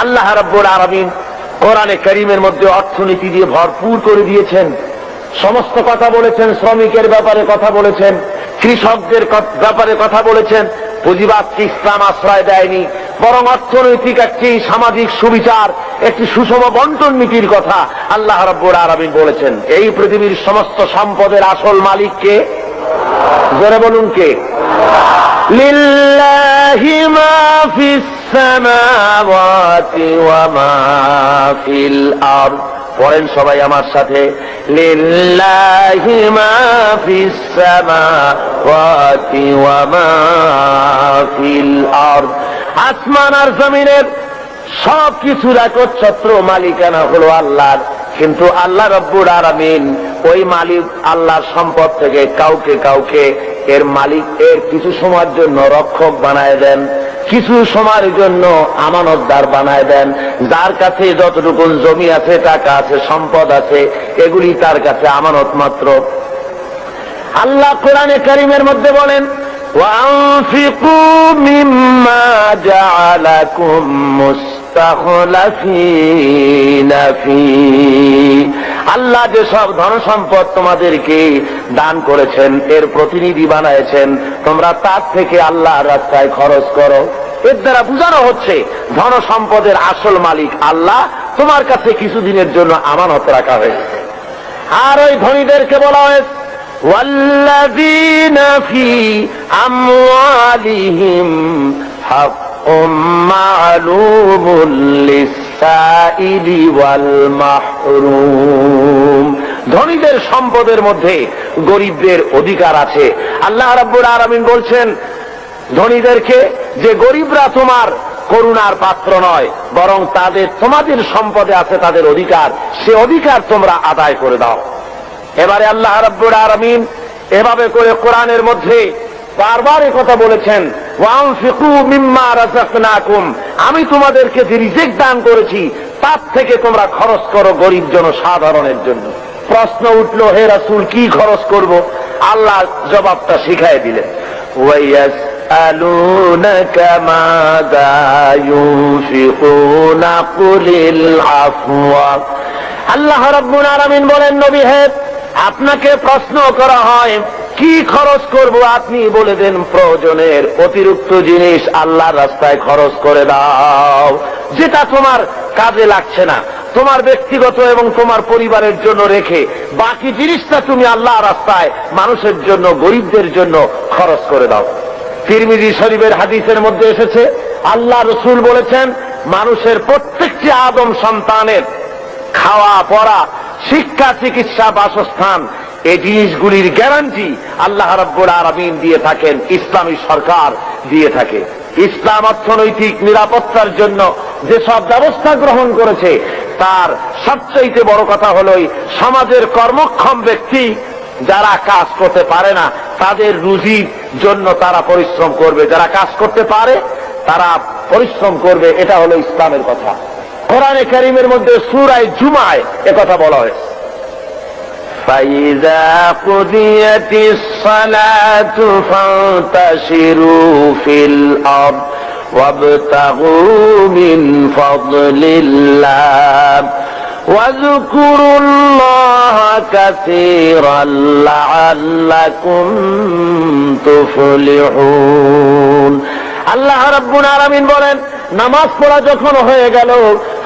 আল্লাহ রাব্বুল আলামিন কোরআনে কারীমের মধ্যে অর্থনীতি দিয়ে ভরপুর করে দিয়েছেন। সমস্ত কথা বলেছেন, শ্রমিকের ব্যাপারে কথা বলেছেন, কৃষকদের ব্যাপারে কথা বলেছেন। পুঁজিবাদকে ইসলাম আশ্রয় দেয়নি, বরং অর্থনৈতিক একটি সামাজিক সুবিচার, একটি সুষম বন্টন নীতির কথা আল্লাহ রাব্বুল আলামিন বলেছেন। এই পৃথিবীর সমস্ত সম্পদের আসল মালিক কে? জোরে বলুন কে? লিল্লাহি মা ফিস সামাওয়াতি ওয়া মা ফিল আরদ। পড়েন সবাই আমার সাথে, লিল্লাহি মা ফিস সামাওয়াতি ওয়া মা ফিল আরদ। আসমান আর জমিনের সব কিছুর একচ্ছত্র মালিকানা হলো আল্লাহর। কিন্তু আল্লাহ রাব্বুল আলামিন ওই মালিক আল্লাহর সম্পদ থেকে কাউকে কাউকে এর মালিক, এর কিছু সময়ের জন্য রক্ষক বানায় দেন, কিছু সময়ের জন্য আমানতদার বানায় দেন। যার কাছে যতটুকু জমি আছে, টাকা আছে, সম্পদ আছে, এগুলি তার কাছে আমানত মাত্র। আল্লাহ কোরআনে কারীমের মধ্যে বলেন, ওয়ানফিকু মিম্মা জাআলাকুম মুস্তাখলাফিনা ফীহি। আল্লাহ যে সব ধন সম্পদ তোমাদেরকে দান করেছেন, এর প্রতিনিধি বানায়ছেন, তোমরা তার থেকে আল্লাহর রাস্তায় খরচ করো। এর দ্বারা বোঝানো হচ্ছে ধন সম্পদের আসল মালিক আল্লাহ, তোমার কাছে কিছুদিনের জন্য আমানত রাখা হয়েছে। আর ওই ধনীদেরকে বলা হয়েছে, ওয়াল্লাযীনা ফী আমওয়ালিহিম হাক্কুম মা'লুমুন লিস-সাইলি ওয়াল মাহরুম। ধনীদের সম্পদের মধ্যে গরিবদের অধিকার আছে। আল্লাহ রাব্বুল আলামিন বলছেন ধনীদেরকে যে গরিবরা তোমার করুণার পাত্র নয়, বরং তোমাদের সম্পদে আছে তাদের অধিকার, সে অধিকার তোমরা আদায় করে দাও। এবারে আল্লাহ রাব্বুল আলামিন এভাবে করে কোরআনের মধ্যে বারবার কথা বলেছেন, ওয়ানফিকু মিম্মা রাযাকনাকুম, আমি তোমাদেরকে যে রিজিক দান করেছি তার থেকে তোমরা খরচ করো গরিব জনসাধারণের জন্য। প্রশ্ন উঠলো, হে রাসূল কি খরচ করব? আল্লাহ জবাবটা শিখাই দিলেন, ওয়ায়াসআলুনাকা মাযা ইউনফিকুনা কুলিল আফওয়া। আল্লাহ রাব্বুল আলামিন বলেন, নবী হে, আপনাকে প্রশ্ন করা হয় কি খরচ করব, আপনি বলে দেন প্রয়োজনের অতিরিক্ত জিনিস আল্লাহর রাস্তায় খরচ করে দাও, যেটা তোমার কাজে লাগছে না, তোমার ব্যক্তিগত এবং তোমার পরিবারের জন্য রেখে বাকি জিনিসটা তুমি আল্লাহর রাস্তায় মানুষের জন্য, গরিবদের জন্য খরচ করে দাও। তিরমিজি শরীফের হাদিসের মধ্যে এসেছে, আল্লাহ রাসূল বলেছেন, মানুষের প্রত্যেকটি আদম সন্তানের খাওয়া পড়া, শিক্ষা, চিকিৎসা, বাসস্থান, এই জিনিসগুলির গ্যারান্টি আল্লাহ রাব্বুল আলামিন দিয়ে থাকেন, ইসলামী সরকার দিয়ে থাকে। ইসলাম অর্থনৈতিক নিরাপত্তার জন্য যে সব ব্যবস্থা গ্রহণ করেছে, তার সবচেয়ে বড় কথা হলো সমাজের কর্মক্ষম ব্যক্তি যারা কাজ করতে পারে না, তাদের রুজির জন্য তারা পরিশ্রম করবে, যারা কাজ করতে পারে তারা পরিশ্রম করবে। এটা হলো ইসলামের কথা। কোরআনে কারীমের মধ্যে সূরা জুমায় একথা বলা হয়েছে, ফাইযা কুদিয়াতিস সালাতু ফান্তাশিরু ফিল আরদ ওয়াবতাগু মিন ফাদলিল্লাহ ওয়াযকুরুল্লাহা কাসীরান লাআল্লাকুম তুফলিহুন। আল্লাহ রাব্বুল আলামিন বলেন, নামাজ পড়া যখন হয়ে গেল,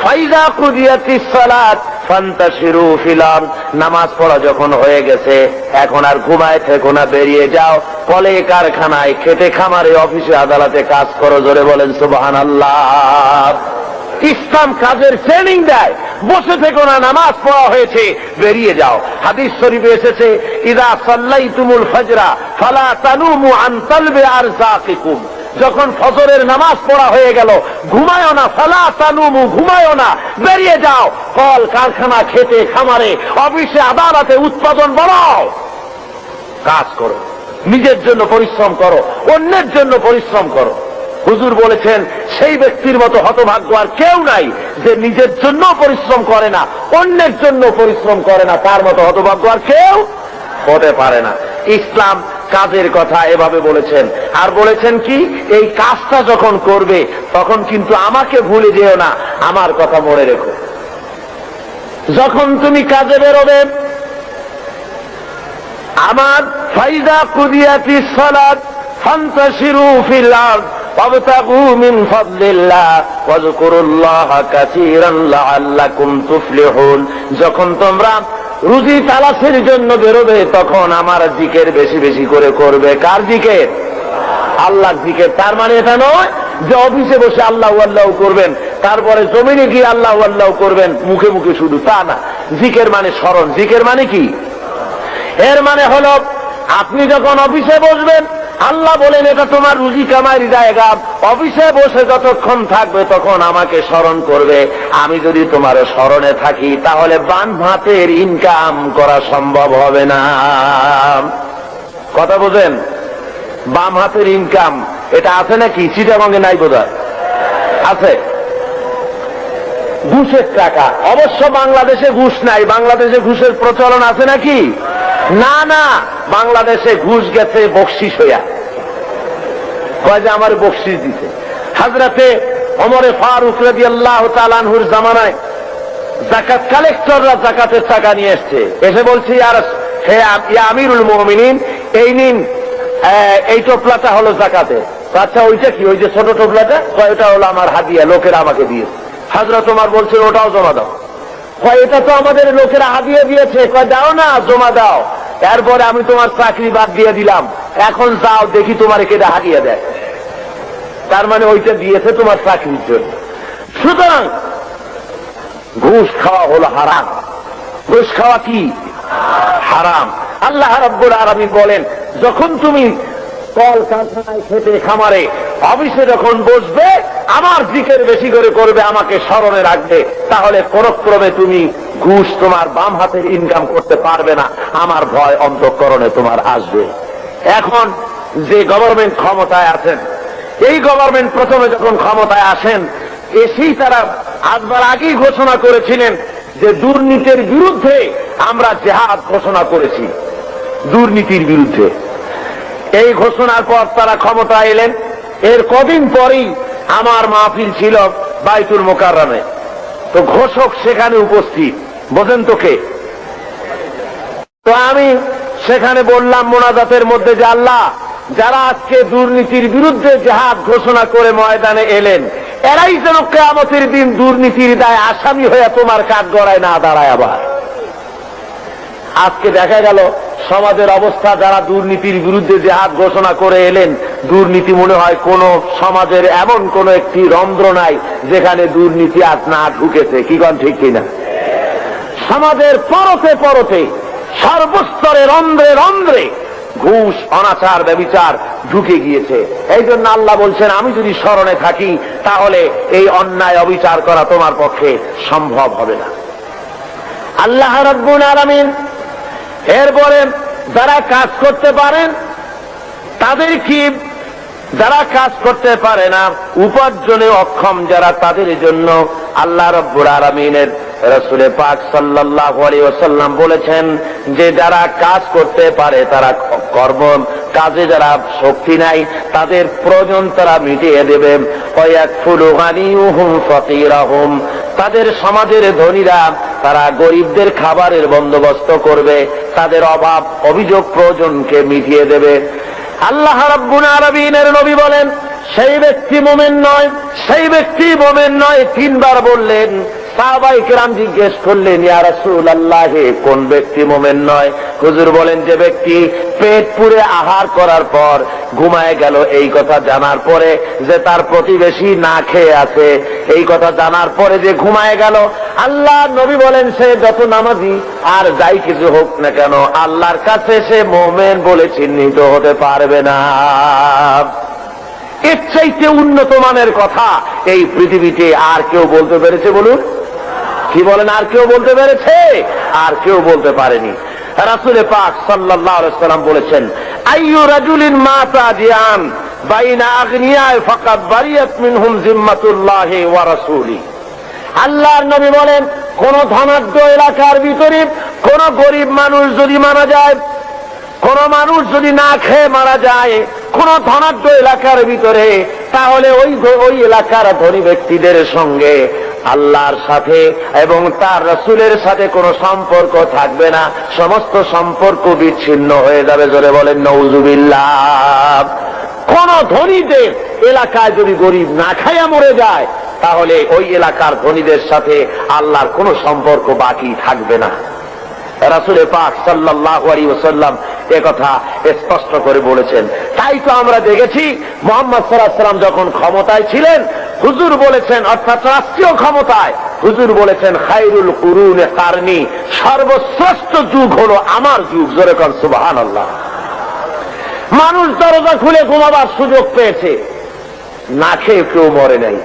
ফাইযা কুদিয়াতিস সালাত ফান্তাশিরু ফিল আরদ, নামাজ পড়া যখন হয়ে গেছে, এখন আর ঘুমায় থেকো না, বেরিয়ে যাও কলে কারখানায়, খেতে খামারে, অফিসে আদালতে কাজ করো, জোরে বলেন সুবহানাল্লাহ। ইসলাম কাজের ট্রেনিং দেয়। বসে থেকো না, নামাজ পড়া হয়েছে, বেরিয়ে যাও। হাদিস শরীফে এসেছে, ইদা সাল্লাইতুমুল ফজরা ফালা তানুমু আন তালবি আরযাকিকুম, যখন ফজরের নামাজ পড়া হয়ে গেল, ঘুমায়ও না, ফালা তানুমু, ঘুমায়ও না, বেরিয়ে যাও। কল কারখানা, খেতে খামারে, অফিসে আদালতে উৎপাদন বাড়াও, কাজ করো, নিজের জন্য পরিশ্রম করো, অন্যের জন্য পরিশ্রম করো। হুজুর বলেছেন, সেই ব্যক্তির মতো হতভাগ্য আর কেউ নাই যে নিজের জন্য পরিশ্রম করে না, অন্যের জন্য পরিশ্রম করে না। তার মতো হতভাগ্য আর কেউ হতে পারে না। ইসলাম কাজের কথা এভাবে বলেছেন। আর বলেছেন কি, এই কাজটা যখন করবে তখন কিন্তু আমাকে ভুলে যেও না, আমার কথা মনে রেখো। যখন তুমি কাজে বেরোবে, আমার ফাইদা কুদিয়াতিস সালাত ফান্তাশিরু ফিল আরদ ওয়াবতাগু মিন ফাদলিল্লাহ ওয়াযকুরুল্লাহা কাসীরান লাআল্লাকুম তুফলিহুন, যখন তোমরা রুজি তালাশের জন্য বেরোবে তখন আমার জিকির বেশি বেশি করে করবে। কার জিকির? আল্লাহর জিকির। তার মানে এটা নয় যে অফিসে বসে আল্লাহ আল্লাহ করবেন, তারপরে জমিনে গিয়ে আল্লাহ আল্লাহ করবেন মুখে মুখে শুধু, তা না। জিকির মানে স্মরণ। জিকির মানে কি? এর মানে হলো, আপনি যখন অফিসে বসবেন, আল্লাহ বলেন এটা তোমার রুজি কামাইয়ের জায়গা, অফিসে বসে যতক্ষণ থাকবে তখন আমাকে স্মরণ করবে। আমি যদি তোমার স্মরণে থাকি তাহলে বাম হাতের ইনকাম করা সম্ভব হবে না। কথা বোঝেন? বাম হাতের ইনকাম এটা আছে নাকি? চিটাগঙ্গে নাই বোধহয়, আছে। ঘুষের টাকা, অবশ্য বাংলাদেশে ঘুষ নাই। বাংলাদেশে ঘুষের প্রচলন আছে নাকি? না না, বাংলাদেশে ঘুষ গেছে বকশিস হইয়া। কয় যে আমার বকশিস দিতে। হযরতে ওমরে ফারুক রাদিয়াল্লাহু তাআলা আনহুর জামানায় যাকাত কালেক্টররা যাকাতের টাকা নিয়ে এসেছে, এসে বলছে, হে আমিরুল মুমিনিন, এই নিন, এই টোপলাটা হলো যাকাতে। আচ্ছা, ওইটা কি? ওই যে ছোট টোপলাটা? ওইটা হলো আমার হাদিয়া, লোকেরা আমাকে দিয়েছে। হযরত ওমর বলছেন, ওটাও জমা দাও। কয় এটা তো আমাদের লোকেরা হাদিয়া দিয়েছে। কয় দাও না, জমা দাও। এরপরে আমি তোমার চাকরি বাদ দিয়ে দিলাম, এখন যাও দেখি তোমার কেটে হাদিয়া দেয়। তার মানে ওইটা দিয়েছে তোমার চাকরির জন্য। সুতরাং ঘুষ খাওয়া হলো হারাম। ঘুষ খাওয়া কি? হারাম। আল্লাহ রাব্বুল আলামিন বলেন, যখন তুমি কল কারখানায়, খেতে খামারে, অফিসে যখন বসবে, আমার জিকির বেশি করে করবে, আমাকে স্মরণে রাখবে, তাহলে কোনক্রমে তুমি ঘুষ তোমার বাম হাতের ইনকাম করতে পারবে না। আমার ভয় অন্তঃকরণে তোমার আসবে। এখন যে গভর্নমেন্ট ক্ষমতায় আছেন, এই গভর্নমেন্ট প্রথমে যখন ক্ষমতায় আসেন, এসেই তারা আসবার আগেই ঘোষণা করেছিলেন যে দুর্নীতির বিরুদ্ধে আমরা জিহাদ ঘোষণা করেছি, দুর্নীতির বিরুদ্ধে। এই ঘোষণার পর তারা ক্ষমতায় এলেন। এর কদিন পরেই আমার মাহফিল ছিল বাইতুল মোকাররমে। তো ঘোষক সেখানে উপস্থিত, বোঝেন তো কে? তো আমি সেখানে বললাম মোনাজাতের মধ্যে যে, আল্লাহ, যারা আজকে দুর্নীতির বিরুদ্ধে জিহাদ ঘোষণা করে ময়দানে এলেন, এরাই যেন কিয়ামতের দিন দুর্নীতির দায়ে আসামি হয়ে তোমার কাঠগড়ায় না দাঁড়ায়। আবার আজকে দেখা গেল সমাজের অবস্থা, যারা দুর্নীতির বিরুদ্ধে জিহাদ ঘোষণা করে এলেন, দুর্নীতি মনে হয় কোন সমাজের এমন কোন একটি রন্ধ্র নাই যেখানে দুর্নীতি আজ না ঢুকেছে। কি কোন ঠিক কিনা? সমাজের পরতে পরতে, সর্বস্তরে, রন্ধ্রে রন্ধ্রে ঘুষ, অনাচার, ব্যভিচার ঢুকে গিয়েছে। এই জন্য আল্লাহ বলছেন, আমি যদি স্মরণে থাকি তাহলে এই অন্যায় অবিচার করা তোমার পক্ষে সম্ভব হবে না। আল্লাহ রাব্বুল আলামিন এরপরে যারা কাজ করতে পারেন তাদের কি, যারা কাজ করতে পারে না, উপার্জনে অক্ষম যারা, তাদের জন্য আল্লাহ রাব্বুল আলামিনের রাসূল পাক সাল্লাল্লাহু আলাইহি ওয়াসাল্লাম বলেছেন যে যারা কাজ করতে পারে, তারা কর্ম কাজে যারা শক্তি নাই, তাদের প্রয়োজন তারা মিটিয়ে দেবে। ওয়ায়াকফুলু গানিয়ুহুম ফাকিরাহুম, তাদের সমাজের ধনীরা তারা গরিবদের খাবারের বন্দোবস্ত করবে, তাদের অভাব অভিযোগ প্রয়োজনকে মিটিয়ে দেবে। আল্লাহ রাব্বুল আলামিনের নবী বলেন, সেই ব্যক্তি মুমিন নয়, সেই ব্যক্তি মুমিন নয়। তিনবার বললেন, সাহাবায়ে কেরাম জিজ্ঞেস করলেন, ইয়া রাসূলুল্লাহ, কোন ব্যক্তি মুমিন নয়? হুজুর বলেন, যে ব্যক্তি পেট পুরে আহার করার পর ঘুমায় গেল, এই কথা জানার পরে যে তার প্রতিবেশী না খেয়ে আছে, এই কথা জানার পরে যে ঘুমায় গেল, আল্লাহ নবী বলেন সে যত নামাজি আর যাই কিছু হোক না কেন, আল্লাহর কাছে সে মুমিন বলে চিহ্নিত হতে পারবে না। এর চাইতে উন্নত মানের কথা এই পৃথিবীতে আর কেউ বলতে পেরেছে? বলুন, কি বলেন? আর কেউ বলতে পেরেছে? আর কেউ বলতে পারেনি। রাসূল পাক সাল্লাল্লাহু আলাইহি ওয়াসাল্লাম বলেছেন, আইয়ু রাজুলিন মাতা জিয়ান বাইনা আগনিয়া ফাকাদ বারিয়াত মিনহুম জিম্মাতুল্লাহি ওয়া রাসূলি। আল্লাহর নবী বলেন, কোন ধনাঢ্য এলাকার ভিতরে কোন গরিব মানুষ যদি মারা যায়, কোন মানুষ যদি না খেয়ে মারা যায় কোন ধনাঢ্য এলাকার ভিতরে, তাহলে ওই এলাকার ধনী ব্যক্তিদের সঙ্গে আল্লাহর সাথে এবং তার রাসূলের সাথে কোনো সম্পর্ক থাকবে না, সমস্ত সম্পর্ক বিচ্ছিন্ন হয়ে যাবে। জোরে বলেন নাউযুবিল্লাহ। কোন ধনীদের এলাকায় যদি গরিব না খাইয়া মরে যায়, তাহলে ওই এলাকার ধনীদের সাথে আল্লাহর কোনো সম্পর্ক বাকি থাকবে না। রাসূল পাক সাল্লাল্লাহু আলাইহি ওয়াসাল্লাম একথা স্পষ্ট করে বলেছেন। তাই তো আমরা দেখেছি মুহাম্মদ সাল্লাল্লাহু আলাইহি ওয়াসাল্লাম যখন ক্ষমতায় ছিলেন, হুজুর বলেছেন, অর্থাৎ রাষ্ট্রীয় ক্ষমতায়, হুজুর বলেছেন, খায়রুল কুরুনে কারনি, সর্বশ্রেষ্ঠ যুগ হলো আমার যুগ। জোরে কর সুবহানাল্লাহ। মানুষ দরজা খুলে ঘুমাবার সুযোগ পেয়েছে, না খেয়ে কেউ মরে নাই।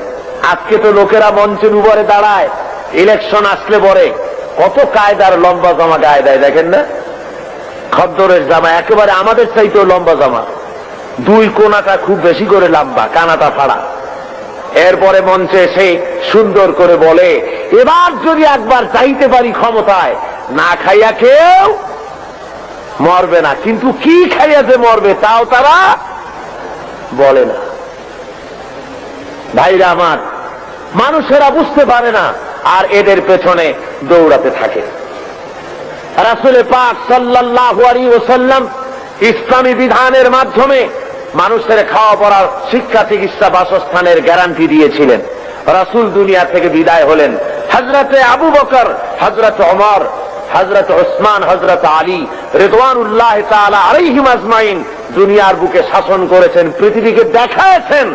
আজকে তো লোকেরা মঞ্চের উপরে দাঁড়ায়, ইলেকশন আসলে পরে কত কায়দার লম্বা জামা গায়ে দেয়, দেখেন না? খদ্দরের জামা, একেবারে আমাদের চাইতেও লম্বা জামা, দুই কোনাটা খুব বেশি করে লম্বা, কানাটা ফাড়া। এরপরে মঞ্চে এসে সুন্দর করে বলে, এবার যদি একবার চাইতে পারি ক্ষমতায়, না খাইয়া কেউ মরবে না। কিন্তু কি খাইয়া যে মরবে তাও তারা বলে না। ভাইরা আমার, মানুষেরা বুঝতে পারে না, আর এদের পেছনে দৌড়াতে থাকে। রাসূল পাক সাল্লাল্লাহু আলাইহি ওয়াসাল্লাম ইসলামী বিধানের মাধ্যমে মানুষের খাওয়া পড়ার, শিক্ষা, চিকিৎসা, বাসস্থানের গ্যারান্টি দিয়েছিলেন। রাসূল দুনিয়া থেকে বিদায় হলেন, হযরতে আবু বকর, হযরতে ওমর, হযরতে ওসমান, হযরতে আলী রিদওয়ানুল্লাহ তাআলা আলাইহিম আজমাইন দুনিয়ার বুকে শাসন করেছেন, পৃথিবীকে দেখাচ্ছেন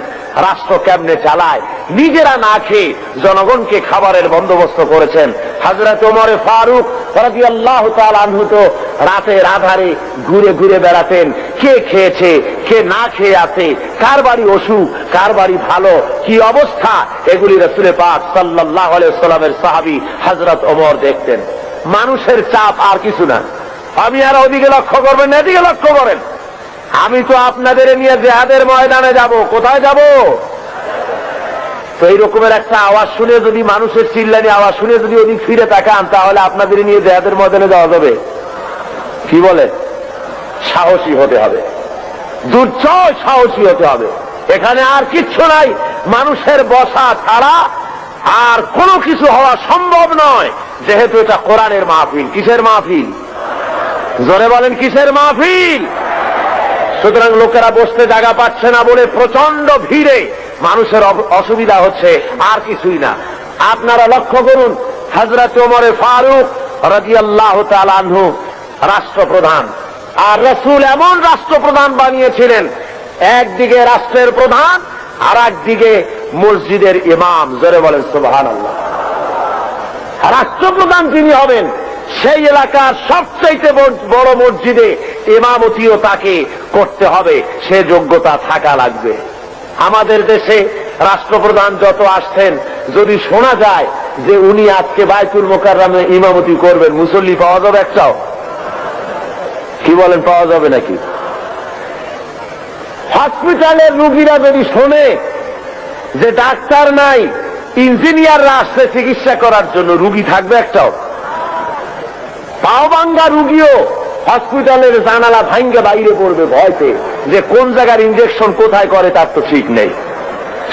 রাষ্ট্র কেমনে চালায়। নিজেরা না খেয়ে জনগণকে খাবারের বন্দোবস্ত করেছেন। হযরত ওমর ফারুক রাদিয়াল্লাহু তাআলা আনহু তো রাতের আধারে ঘুরে ঘুরে বেড়াতেন, কে খেয়েছে, কে না খেয়ে আছে, কার বাড়ি অসুখ, কার বাড়ি ভালো, কি অবস্থা, এগুলি রাসূল পাক সাল্লাল্লাহু আলাইহি ওয়াসাল্লামের সাহাবী হযরত ওমর দেখতেন। মানুষের চাপ আর কিছু না। আমি আর ওদিকে লক্ষ্য করবেন না, এদিকে লক্ষ্য করেন। আমি তো আপনাদের নিয়ে জিহাদের ময়দানে যাব। কোথায় যাব? তো এই রকমের একটা আওয়াজ শুনে, যদি মানুষের চিল্লানি আওয়াজ শুনে যদি ওদিক ফিরে তাকান, তাহলে আপনাদের নিয়ে জিহাদের ময়দানে যাওয়া যাবে? কি বলে? সাহসী হতে হবে, দুর্জয় সাহসী হতে হবে। এখানে আর কিচ্ছু নাই, মানুষের বসা ছাড়া আর কোনো কিছু হওয়া সম্ভব নয়, যেহেতু এটা কোরআনের মাহফিল। কিসের মাহফিল? জোরে বলেন, কিসের মাহফিল? সুতরাং লোকেরা বসতে জায়গা পাচ্ছে না বলে প্রচন্ড ভিড়ে মানুষের অসুবিধা হচ্ছে, আর কিছুই না। আপনারা লক্ষ্য করুন, হযরত ওমর ফারুক রাদিয়াল্লাহু তাআলা আনহু রাষ্ট্রপ্রধান, আর রাসূল এমন রাষ্ট্রপ্রধান বানিয়েছিলেন, একদিকে রাষ্ট্রের প্রধান আর একদিকে মসজিদের ইমাম। জোরে বলেন সুবহানাল্লাহ। রাষ্ট্রপ্রধান যিনি হবেন, সেই এলাকার সবচেয়ে বড় মসজিদে ইমামতিও তাকে করতে হবে, সে যোগ্যতা থাকা লাগবে। আমাদের দেশে রাষ্ট্রপ্রধান যত আসছেন, যদি শোনা যায় যে উনি আজকে বাইতুল মুকাররমে ইমামতি করবেন, মুসল্লি পাওয়া যাবে একটাও? কি বলেন, পাওয়া যাবে নাকি? হসপিটালের রোগীরা যদি শোনে যে ডাক্তার নাই, ইঞ্জিনিয়াররা আসছে চিকিৎসা করার জন্য, রুগী থাকবে একটাও? পাওবাঙ্গা রুগীও হসপিটালের জানালা ভাঙ্গে বাইরে পড়বে ভয়তে, যে কোন জায়গার ইনজেকশন কোথায় করে তার তো ঠিক নেই।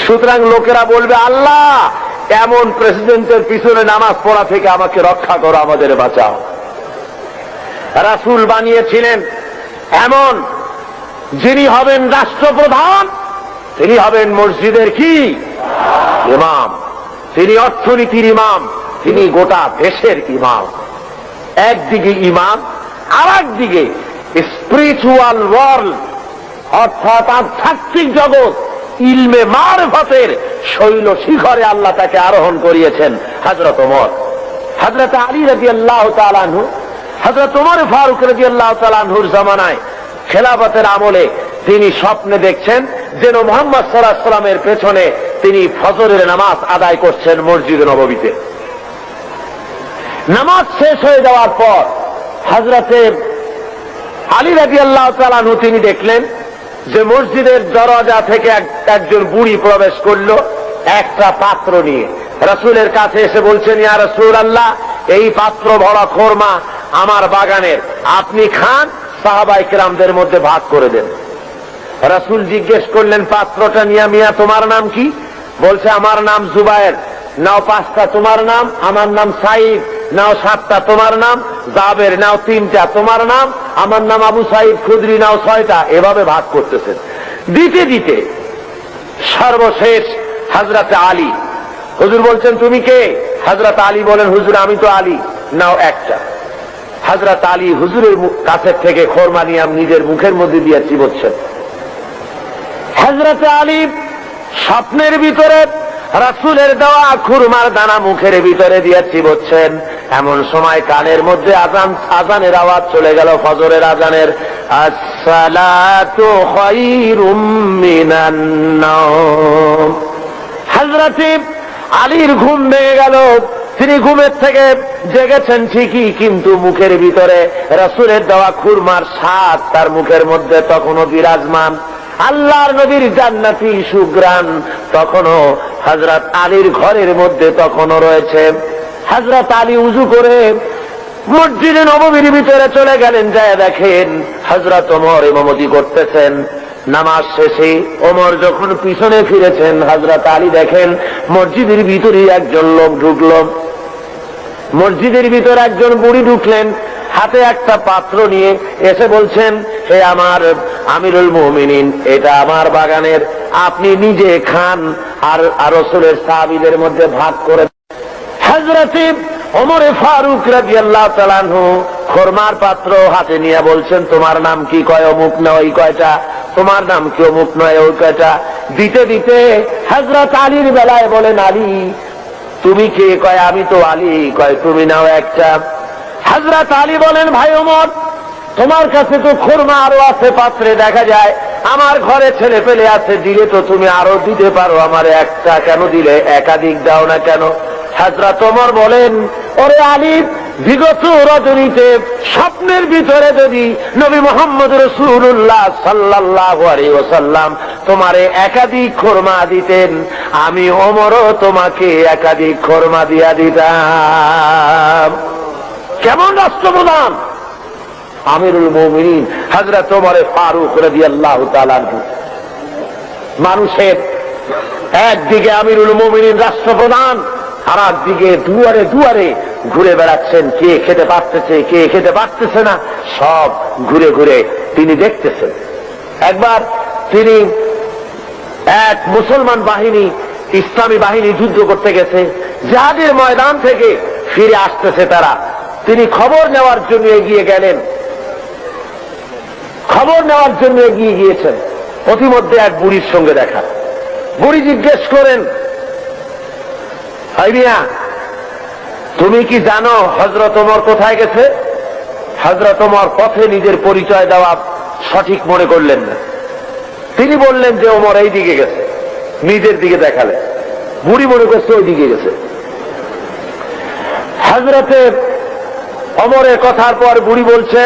সুতরাং লোকেরা বলবে, আল্লাহ এমন প্রেসিডেন্টের পিছনে নামাজ পড়া থেকে আমাকে রক্ষা করো, আমাদের বাঁচাও। রাসূল বানিয়েছিলেন এমন, যিনি হবেন রাষ্ট্রপ্রধান, তিনি হবেন মসজিদের কি ইমাম, তিনি অর্থনীতির ইমাম, তিনি গোটা দেশের ইমাম। একদিকে ইমাম, আর একদিকে স্পিরিচুয়াল ওয়ার্ল্ড, অর্থাৎ আধ্যাত্মিক জগৎ, ইলমে মারফতের শৈল শিখরে আল্লাহ তাকে আরোহণ করিয়েছেন হযরত ওমর। হযরত আলী রাদিয়াল্লাহু তাআলা আনহু, হযরত ওমর ফারুক রাদিয়াল্লাহু তাআলা আনহুর জামানায় খেলাফতের আমলে তিনি স্বপ্নে দেখছেন যেন মুহাম্মদ সাল্লাল্লাহু আলাইহি ওয়াসাল্লামের পেছনে তিনি ফজরের নামাজ আদায় করছেন মসজিদে নববীতে। নামাজ শেষ হয়ে যাওয়ার পর হযরতে আলী রাদিয়াল্লাহু তাআলা আনহু তিনি দেখলেন যে মসজিদের দরজা থেকে একজন বুড়ি প্রবেশ করলো একটা পাত্র নিয়ে। রাসূলের কাছে এসে বলছেন, ইয়া রাসূলুল্লাহ, এই পাত্র ভরা খোরমা আমার বাগানের, আপনি খান, সাহাবায়ে কেরামদের মধ্যে ভাগ করে দেন। রাসূল জিজ্ঞেস করলেন, পাত্রটা নিয়া, মিয়া তোমার নাম কি? বলছে, আমার নাম জুবায়ের। নাও 5টা। তোমার নাম? আমার নাম সাঈদ। নাও 7টা। তোমার নাম? জাবের। নাও 3টা। তোমার নাম? আমার নাম আবু সাঈদ খুদরি। নাও 6টা। এভাবে ভাগ করতেছেন। দিতে দিতে সর্বশেষ হযরত আলী। হুজুর বলছেন, তুমি কে? হযরত আলী বলেন, হুজুর আমি তো আলী। নাও 1টা। হযরত আলী হুজুরের কাছের থেকে খোরমা নিয়ে নিজের মুখের মধ্যে দিয়ে চিবোচ্ছেন। হযরত আলী স্বপ্নের ভিতরে রাসূলের দেওয়া খুরমার দানা মুখের ভিতরে দিয়ে চিবোচ্ছেন। এমন সময় কানের মধ্যে আজানের আওয়াজ চলে গেল, ফজরের আজানের। আসসালাতু খায়রুম মিনান নাওম। হযরত আলীর ঘুম ভেঙে গেল। তিনি ঘুমের থেকে জেগেছেন ঠিকই, কিন্তু মুখের ভিতরে রাসূলের দেওয়া খুরমার স্বাদ তার মুখের মধ্যে তখনও বিরাজমান। আল্লাহর নবীর জান্নাতি সুঘ্রাণ তখনও হযরত আলীর ঘরের মধ্যে তখনও রয়েছে। হযরত আলী উযু করে মসজিদে নববীর ভিতরে চলে গেলেন। যায় দেখেন হযরত ওমর ইমামতি করতেছেন। নামাজ শেষে ওমর যখন পিছনে ফিরেছেন, হযরত আলী দেখেন মসজিদের ভিতরে একজন লোক ঢুকলো। মসজিদের ভিতরে একজন বুড়ি ঢুকলেন, হাতে একটা পাত্র নিয়ে এসে বলছেন, হে আমার আমিরুল মুমিনিন, এটা আমার বাগানের, আপনি নিজে খান আর রাসূলের সাহাবীদের মধ্যে ভাগ করে। হযরত ওমর ফারুক রাদিয়াল্লাহু তাআলা আনহু খোরমার পাত্র হাতে নিয়ে বলছেন, তোমার নাম কি? কয় অমুক না ওই কয়টা। তোমার নাম কি? অমুক নয় ওই কয়টা। দিতে দিতে হযরত আলীর বেলায় বলেন, আলী তুমি কে? কয় আমি তো আলী। কয় তুমি নাও 1টা। হযরত আলী বলেন, ভাই ওমর, তোমার কাছে তো খোরমা আরো আছে পাত্রে দেখা যায়, আমার ঘরে ছেলে পেলে আছে, দিলে তো তুমি আরো দিতে পারো, আমার 1টা কেন দিলে? একাধিক দাও না কেন? হযরত ওমর বলেন, ওরে আলী, বিগত রজনীতে স্বপ্নের ভিতরে যদি নবী মুহাম্মদ রাসূলুল্লাহ সাল্লাল্লাহু আলাইহি ওয়াসাল্লাম তোমারে একাধিক খোরমা দিতেন, আমি ওমরও তোমাকে একাধিক খোরমা দিয়া দিতাম। কেমন রাষ্ট্রপ্রধান! আমিরুল মুমিনিন হযরত ওমর ফারুক রাদিয়াল্লাহু তাআলা আনহু। মানুষের একদিকে আমিরুল মুমিনিন রাষ্ট্রপ্রধান, আর একদিকে দুয়ারে দুয়ারে ঘুরে বেড়াচ্ছেন, কে খেতে পারতেছে কে খেতে পারতেছে না, সব ঘুরে ঘুরে তিনি দেখতেছেন। একবার তিনি এক মুসলমান বাহিনী, ইসলামী বাহিনী যুদ্ধ করতে গেছে, জিহাদের ময়দান থেকে ফিরে আসতেছে তারা। তিনি খবর নেওয়ার জন্য এগিয়ে গেলেন, খবর নেওয়ার জন্য এগিয়ে গিয়েছেন। প্রতিমধ্যে এক বুড়ির সঙ্গে দেখা। বুড়ি জিজ্ঞেস করেন, মিয়া তুমি কি জানো হযরত ওমর কোথায় গেছে? হযরত ওমর পথে নিজের পরিচয় দেওয়া সঠিক মনে করলেন না। তিনি বললেন যে ওমর এই দিকে গেছে, নিজের দিকে দেখালেন। বুড়ি মনে করছে ওই দিকে গেছে। হযরতে ওমরের কথার পর বুড়ি বলছে,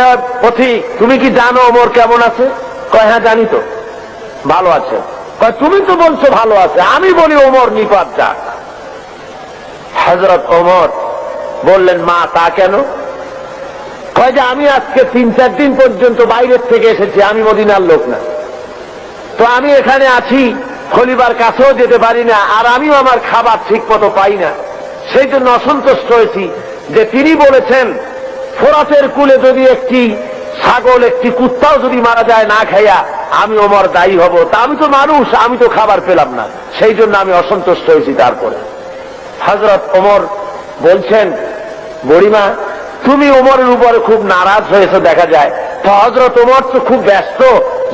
পথিক তুমি কি জানো ওমর কেমন আছে? কয় হ্যাঁ জানি তো। ভালো আছে? কয় তুমি তো বলছো ভালো আছে, আমি বলি ওমর নিপাত যাক। হযরত ওমর বললেন, মা তা কেন? কয় যে আমি আজকে 3-4 দিন পর্যন্ত বাইরের থেকে এসেছি, আমি মদিনার লোক না, তো আমি এখানে আছি, খলিফার কাছেও যেতে পারি না, আর আমিও আমার খাবার ঠিক মতো পাই না। সেই জন্য অসন্তুষ্ট হয়েছি যে তিনি বলেছেন ফোরাতের কুলে যদি একটি ছাগল একটি কুত্তাও যদি মারা যায় না খাইয়া, আমি ওমর দায়ী হব। তা আমি তো মানুষ, আমি তো খাবার পেলাম না, সেই জন্য আমি অসন্তুষ্ট হয়েছি। তারপরে হযরত ওমর বলছেন, বুড়িমা তুমি ওমরের উপরে খুব নারাজ হয়েছে দেখা যায়, তো হযরত ওমর তো খুব ব্যস্ত,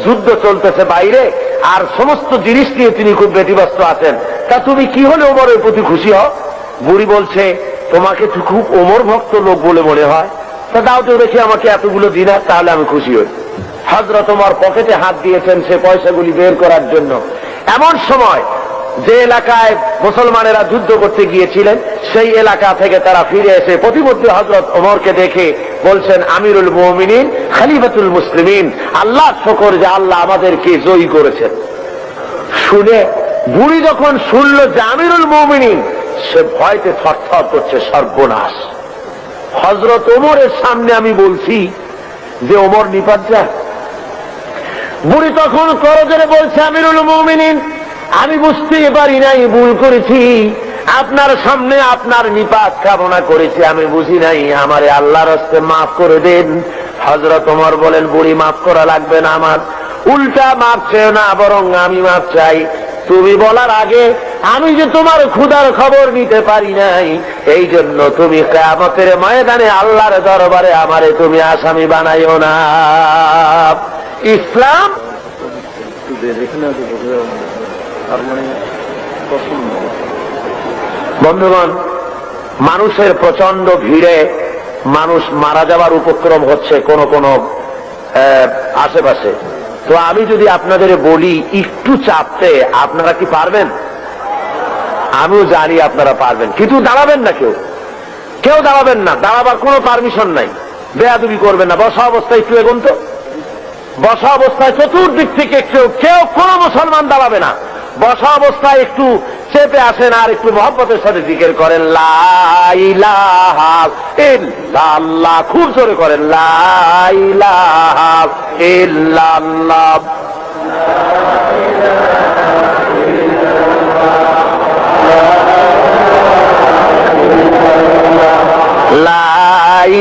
যুদ্ধ চলতেছে বাইরে, আর সমস্ত জিনিস নিয়ে তিনি খুব ব্যতিব্যস্ত আছেন, তা তুমি কি হলে ওমরের প্রতি খুশি হও? বুড়ি বলছে, তোমাকে তো খুব ওমর ভক্ত লোক বলে মনে হয়, তা দাও তো দেখি আমাকে এতগুলো দিনার, তাহলে আমি খুশি হই। হযরত ওমর পকেটে হাত দিয়েছেন সে পয়সাগুলি বের করার জন্য। এমন সময় যে এলাকায় মুসলমানেরা যুদ্ধ করতে গিয়েছিলেন সেই এলাকা থেকে তারা ফিরে এসে প্রতিমধ্যে হযরত ওমরকে দেখে বলছেন, আমিরুল মুমিনিন খলিফাতুল মুসলিমিন, আল্লাহ শুকর যে আল্লাহ আমাদেরকে জয়ী করেছেন। শুনে বুড়ি যখন শুনল যে আমিরুল মুমিনিন, সে ভয়তে থরথর করছে, সর্বনাশ, হযরত ওমরের সামনে আমি বলছি যে ওমর নিপাত যা। বুড়ি তখন করজোরে বলছে, আমিরুল মুমিনিন আমি বুঝতে পারি নাই, ভুল করেছি, আপনার সামনে আপনার নিপাত কামনা করেছি, আমি বুঝি নাই, আমারে আল্লাহর হস্তে মাফ করে দেন। হযরত ওমর বলেন, বুড়ি মাফ করা লাগবে না, আমার উল্টা মাফ চেও না, বরং আমি মাফ চাই। তুমি বলার আগে আমি যে তোমার ক্ষুধার খবর নিতে পারি নাই, এই জন্য তুমি কিয়ামতের ময়দানে আল্লাহর দরবারে আমারে তুমি আসামি বানাইও না। ইসলাম বন্ধুগণ, মানুষের প্রচন্ড ভিড়ে মানুষ মারা যাওয়ার উপক্রম হচ্ছে কোন কোন আশেপাশে। তো আমি যদি আপনাদের বলি একটু চাপতে, আপনারা কি পারবেন? আমিও জানি আপনারা পারবেন, কিন্তু দাঁড়াবেন না, কেউ দাঁড়াবেন না, দাঁড়াবার কোনো পারমিশন নাই, বেয়াদবি করবেন না। বসা অবস্থায় একটু এগোন তো, বসা অবস্থায় চতুর্দিক থেকে কেউ কোনো মুসলমান দাঁড়াবে না, বসা অবস্থায় একটু চেপে আসেন আর একটু মহব্বতের সাথে জিকির করেন, লা ইলাহা ইল্লাল্লাহ, খুব জোরে করেন, লা ইলাহা ইল্লাল্লাহ। লা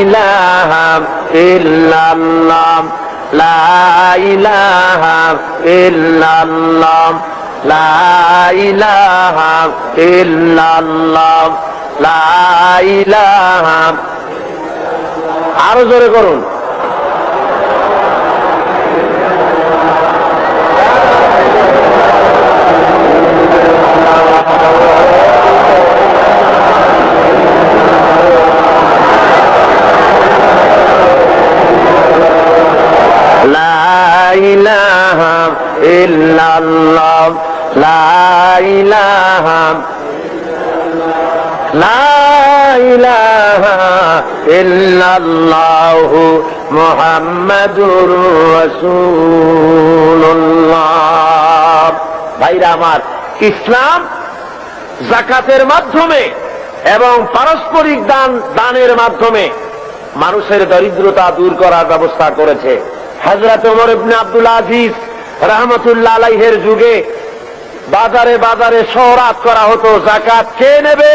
ইলাহা ইল্লাল্লাহ, লা ইলাহা ইল্লাল্লাহ, লা ইলাহা ইল্লাল্লাহ, লা ইলাহা। আরো জোরে করুন, ইল্লাল্লাহ, লা ইলাহা, লা ইলাহা ইল্লাল্লাহু মুহাম্মাদুর রাসূলুল্লাহ। ভাইরা আমার, ইসলাম যাকাতের মাধ্যমে এবং পারস্পরিক দানের মাধ্যমে মানুষের দরিদ্রতা দূর করার ব্যবস্থা করেছে। হযরত ওমর ইবনে আব্দুল আজিজ রাহমাতুল্লাহ আলাইহির যুগে বাজারে বাজারে শহরাত করা হতো, যাকাত কে নেবে,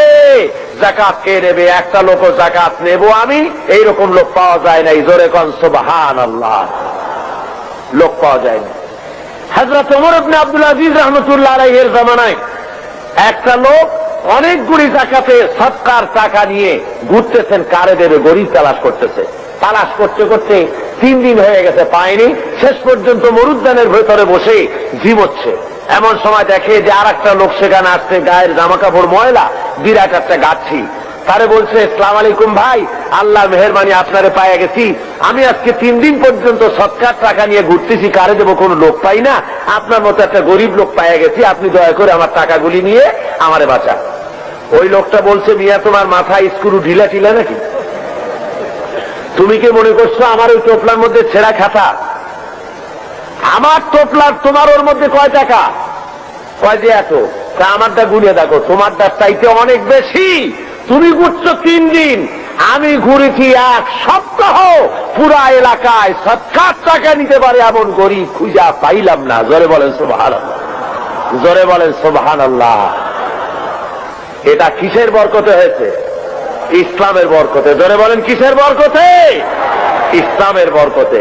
যাকাত কে নেবে, একটা লোক যাকাত নেব আমি, এইরকম লোক পাওয়া যায় নাই, জোরে কোন সুবহানাল্লাহ, লোক পাওয়া যায় না। হযরত ওমর ইবনে আব্দুল আজিজ রাহমাতুল্লাহ আলাইহির জামানায় একটা লোক অনেকগুলি যাকাতে সদকার টাকা নিয়ে ঘুরতেছেন, কারে দেবে, গরিব তালাশ করতেছে, তালাশ করতে করতে 3 দিন হয়ে গেছে, পায়নি, শেষ পর্যন্ত মরুদ্যানের ভেতরে বসে ঝিমোচ্ছে। এমন সময় দেখে যে আর একটা লোক সেখানে আসছে, গায়ের জামা কাপড় ময়লা, বিরাট একটা গাছি, তারে বলছে, আসসালামু আলাইকুম ভাই, আল্লাহর মেহেরবানি আপনারে পাইয়া গেছি, আমি আজকে 3 দিন পর্যন্ত সদকার টাকা নিয়ে ঘুরতেছি, কারে দেবো কোনো লোক পাই না, আপনার মতো একটা গরিব লোক পাইয়া গেছি, আপনি দয়া করে আমার টাকাগুলি নিয়ে আমারে বাঁচা। ওই লোকটা বলছে, মিয়া তোমার মাথায় স্ক্রু ঢিলা টিলা নাকি? তুমি কি মনে করছো আমার ওই টোপলার মধ্যে ছেঁড়া খাতা? আমার টোপলার তোমার ওর মধ্যে কয় টাকা? কয় যে এত, তা আমারটা গুলিয়ে দেখো, তোমারটা চাইতে অনেক বেশি। তুমি ঘুরছো 3 দিন, আমি ঘুরেছি 1 সপ্তাহ, পুরা এলাকায় সদকার টাকা নিতে পারে এমন গরিব খুঁজা পাইলাম না। জোরে বলেন সুবহানাল্লাহ, জোরে বলেন সুবহানাল্লাহ। এটা কিসের বরকতে হয়েছে? ইসলামের বরকতে। জোরে বলেন কিসের বরকতে? ইসলামের বরকতে।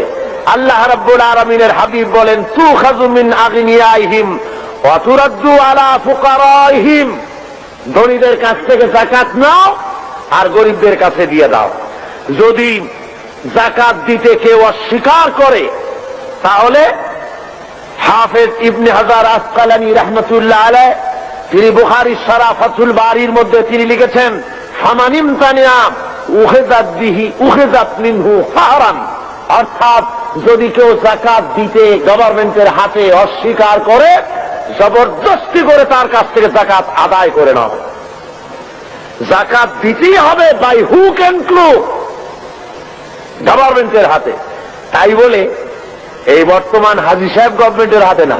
আল্লাহ রাব্বুল আলামিনের হাবিব বলেন, তুখাযু মিন আগনিয়াইহিম ওয়া তুরাদ্দু আলা ফুকারাইহিম, ধনীদের কাছ থেকে যাকাত নাও আর গরিবদের কাছে দিয়ে দাও। যদি যাকাত দিতে কেউ অস্বীকার করে তাহলে হাফেজ ইবনে হাজার আসকালানী রাহমাতুল্লাহ আলাইহি তিনি বুখারীর শারহ ফাথুল বারীর মধ্যে তিনি লিখেছেন, ফামানিম তানিয়া উখিযাত বিহি উখিযাত মিনহু ফাহরান, অর্থাৎ যদি কেউ যাকাত দিতে গভর্নমেন্টের হাতে অস্বীকার করে জবরদস্তি করে তার কাছ থেকে যাকাত আদায় করে নাও। যাকাত দিতেই হবে বাই হুক অ্যান্ড ক্রুক, গভর্নমেন্টের হাতে। তাই বলে এই বর্তমান হাজী সাহেব গভর্নমেন্টের হাতে না।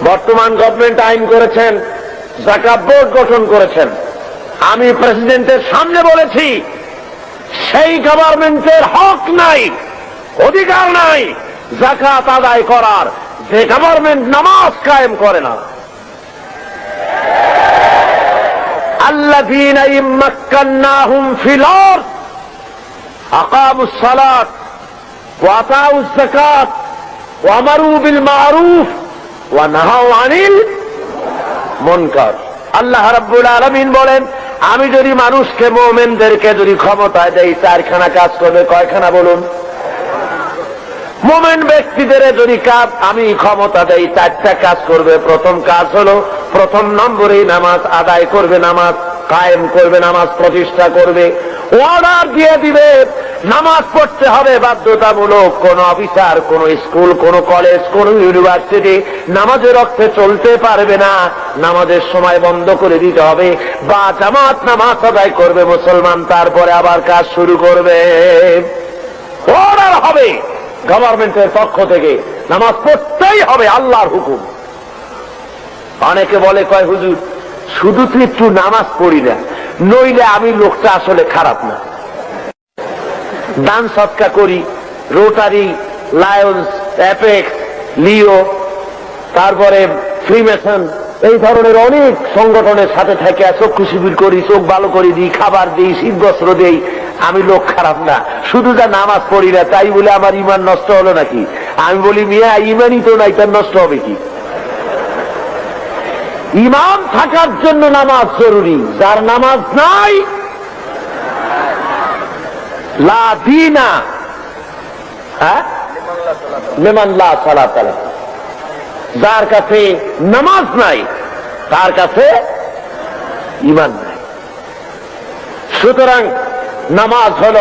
বর্তমান গভর্নমেন্ট আইন করেছেন, যাকাত বোর্ড গঠন করেছেন। আমি প্রেসিডেন্টের সামনে বলেছি, সেই গভর্নমেন্টের হক নাই, অধিকার নাই যাকাত আদায় করার, যে গভর্নমেন্ট নামাজ কায়েম করে না। আল্লাযীনা ইম্মাক্কান্নাহুম ফিল আরদ আকামুস সালাত ওয়া আতাউজ যাকাত ওয়া আমারু বিল মা'রুফ ওয়া নাহাউ আনিল মুনকার। আল্লাহ রাব্বুল আলামিন বলেন, আমি যদি মানুষকে মুমিনদেরকে যদি ক্ষমতা দেই, চারখানা কাজ করবে। কয়খানা বলুন? মুমিন ব্যক্তিদের যদি আমি ক্ষমতা দেই, চারটা কাজ করবে। প্রথম কাজ হলো, প্রথম নম্বরে নামাজ আদায় করবে, নামাজ কায়েম করবে, নামাজ প্রতিষ্ঠা করবে। অর্ডার দিয়ে দিবে নামাজ পড়তে হবে বাধ্যতামূলক। কোন অফিসার, কোন স্কুল, কোন কলেজ, কোন ইউনিভার্সিটি নামাজের অর্থে চলতে পারবে না, নামাজের সময় বন্ধ করে দিতে হবে। বা জামাত নামাজ আদায় করবে মুসলমান, তারপরে আবার কাজ শুরু করবে। অর্ডার হবে গভর্নমেন্টের পক্ষ থেকে, নামাজ পড়তেই হবে, আল্লাহর হুকুম। অনেকে বলে, কয় হুজুর শুধু তো একটু নামাজ পড়ি না, নইলে আমি লোকটা আসলে খারাপ না। দান সৎকা করি, রোটারি, লায়ন্স, অ্যাপেক্স, লিও, তারপরে ফ্রিমেসন, এই ধরনের অনেক সংগঠনের সাথে থেকে চক্ষু শিবির করি, চোখ ভালো করে দিই, খাবার দিই, শীত বস্ত্র দেই। আমি লোক খারাপ না, শুধু যা নামাজ পড়ি না তাই বলে আমার ইমান নষ্ট হলো নাকি? আমি বলি, মিয়া ইমানই তো নাই, তার নষ্ট হবে কি? ইমান থাকার জন্য নামাজ জরুরি। যার নামাজ নাই, লা দীনা লিমান লা সালাত লাহু, যার কাছে নামাজ নাই তার কাছে ইমান নাই। সুতরাং নামাজ হল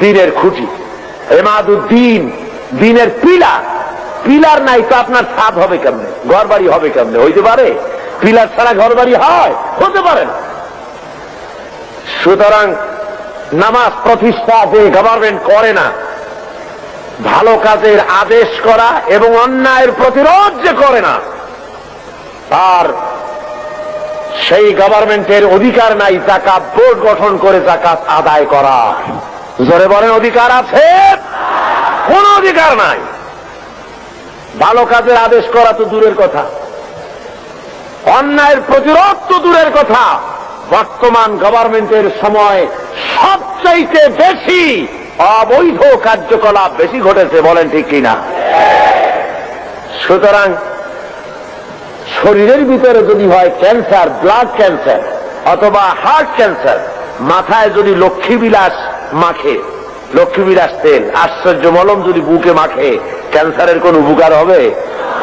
দ্বীনের খুঁটি, ইমাদুদ্দিন, দ্বীনের পিলার। পিলার নাই তো আপনার ছাদ হবে কেমনে, ঘর বাড়ি হবে কেমনে? হইতে পারে? পিলার ছাড়া ঘর বাড়ি হয়? হতে পারে না। সুতরাং নামাজ প্রতিষ্ঠা যে গভর্নমেন্ট করে না, ভালো কাজের আদেশ করা এবং অন্যায়ের প্রতিরোধ যে করে না, তার সেই গভর্নমেন্টের অধিকার নাই যাকাত বোর্ড গঠন করে যাকাত আদায় করা। জোরে বলেন, অধিকার আছে? কোন অধিকার নাই। ভালো কাজের আদেশ করা তো দূরের কথা, অন্যায়ের প্রতিরোধ তো দূরের কথা। বর্তমান গভর্নমেন্টের সময় সবচাইতে বেশি অবৈধ কার্যকলাপ বেশি ঘটেছে, বলেন ঠিক কিনা? সুতরাং শরীরের ভিতরে যদি হয় ক্যান্সার, ব্লাড ক্যান্সার অথবা হার্ট ক্যান্সার, মাথায় যদি লক্ষ্মীবিলাস মাখে, লক্ষ্মীবিলাস তেল, আশ্চর্য মলম যদি বুকে মাখে, ক্যান্সারের কোন উপকার হবে?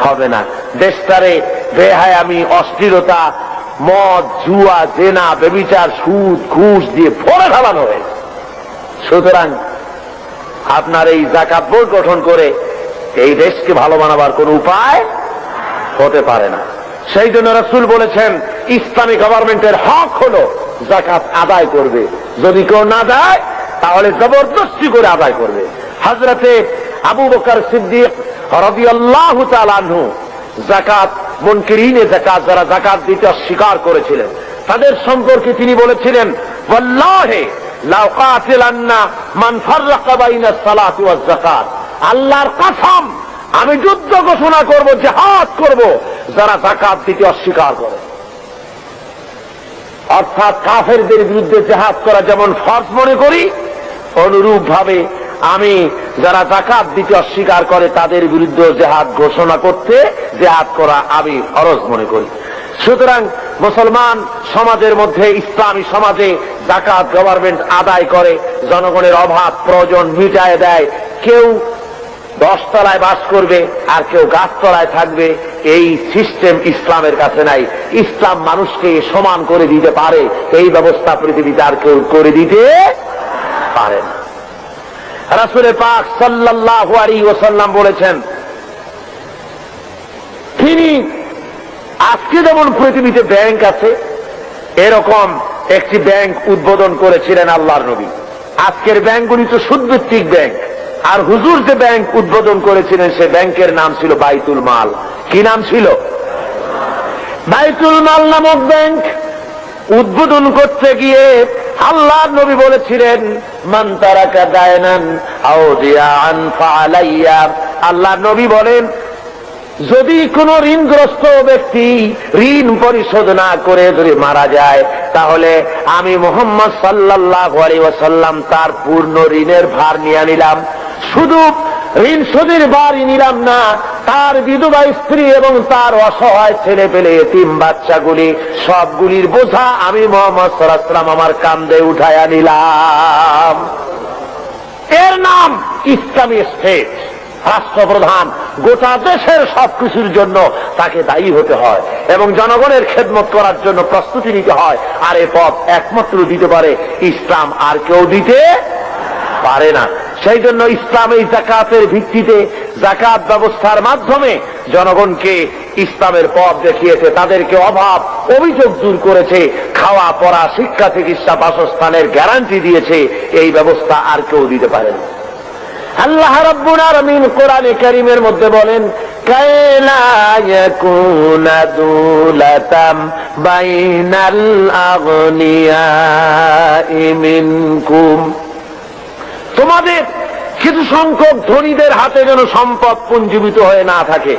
হবে না। দেশটারে বেহায়ামি, অস্থিরতা, মদ, জুয়া, জেনা, ব্যভিচার, সুদ, ঘুষ দিয়ে ভরে ফেলানো হয়েছে। সুতরাং আপনার এই যাকাত বোর্ড গঠন করে এই দেশকে ভালো বানাবার কোন উপায় হতে পারে না। সেই জন্য রাসূল বলেছেন, ইসলামী গভর্নমেন্টের হক হলো যাকাত আদায় করবে। যদি কেউ না দেয় তাহলে জবরদস্তি করে আদায় করবে। হযরতে আবু বকর সিদ্দিক রাদিয়াল্লাহু তাআলা আনহু যাকাত মুনকিরিনে যাকাত, যারা যাকাত দিতে অস্বীকার করেছিলেন, তাদের সম্পর্কে তিনি বলেছিলেন, ওয়াল্লাহি লাউ কাতিলান্না মান ফাররাকা বাইনাস সালাতি ওয়াজ যাকাত, আল্লাহর কসম আমি যুদ্ধ ঘোষণা করব, জিহাদ করব যারা যাকাত দিতে অস্বীকার করে। অর্থাৎ কাফেরদের বিরুদ্ধে জিহাদ করা যেমন ফরজ মনে করি, অনুরূপ ভাবে আমি যারা যাকাত দিতে অস্বীকার করে তাদের বিরুদ্ধে জিহাদ ঘোষণা করতে, জিহাদ করা আমি ফরজ মনে করি। সুতরাং মুসলমান সমাজের মধ্যে, ইসলামী সমাজে যাকাত গভর্নমেন্ট আদায় করে, জনগণের অভাব প্রয়োজন মিটায় দেয়। কেউ 10 তলায় বাস করবে আর কেউ গাছতলায় থাকবে, এই সিস্টেম ইসলামের কাছে নাই। ইসলাম মানুষকে সমান করে দিতে পারে, এই ব্যবস্থা পৃথিবীতে আর কেউ করে দিতে পারে না। রাসূল পাক সাল্লাল্লাহু আলাইহি ওয়াসাল্লাম বলেছেন, তিনি আজকে যেমন পৃথিবীতে ব্যাংক আছে, এরকম একটি ব্যাংক উদ্বোধন করেছিলেন আল্লাহর নবী। আজকের ব্যাংকগুলি তো সুদভিত্তিক ব্যাংক, আর হুজুর যে ব্যাংক উদ্বোধন করেছিলেন সে ব্যাংকের নাম ছিল বাইতুল মাল। কি নাম ছিল? বাইতুল মাল নামক ব্যাংক উদ্বোধন করতে গিয়ে আল্লাহর নবী বলেছিলেন, মান তারাকা দায়নান আও দিয়ান ফালাইয়া। আল্লাহর নবী বলেন, যদি কোন ঋণগ্রস্ত ব্যক্তি ঋণ পরিশোধ না করে যদি মারা যায়, তাহলে আমি মুহাম্মদ সাল্লাল্লাহু আলাইহি ওয়াসাল্লাম তার পূর্ণ ঋণের ভার নিয়ে নিলাম। শুধু ঋণ শোধের ভারই নিলাম না, তার বিধবা স্ত্রী এবং তার অসহায় ছেলে পেলে এতিম বাচ্চাগুলি সবগুলির বোঝা আমি মুহাম্মদ সাল্লাল্লাহু আলাইহি ওয়াসাল্লাম আমার কাঁধে উঠায়া নিলাম। এর নাম ইসলামী স্টেট। রাষ্ট্রপ্রধান গোটা দেশের সবকিছুর জন্য তাকে দায়ী হতে হয় এবং জনগণের খেদমত করার জন্য প্রস্তুতি নিতে হয়। আর এ পথ একমাত্র দিতে পারে ইসলাম, আর কেউ দিতে পারে না। সেই জন্য ইসলাম এই যাকাতের ভিত্তিতে, যাকাত ব্যবস্থার মাধ্যমে জনগণকে ইসলামের পথ দেখিয়েছে, তাদেরকে অভাব অভিযোগ দূর করেছে, খাওয়া পড়া শিক্ষা চিকিৎসা বাসস্থানের গ্যারান্টি দিয়েছে। এই ব্যবস্থা আর কেউ দিতে পারে না। আল্লাহ রাব্বুল আলামিন কোরআনে কারীমের মধ্যে বলেন, কায়লা ইয়াকুনা দুলাতাম বাইনাল আগনিয়াই মিনকুম। তোমাদের কিছু সংখ্যক ধনীদের হাতে যেন সম্পদ পুঞ্জীভূত হয়ে না থাকে,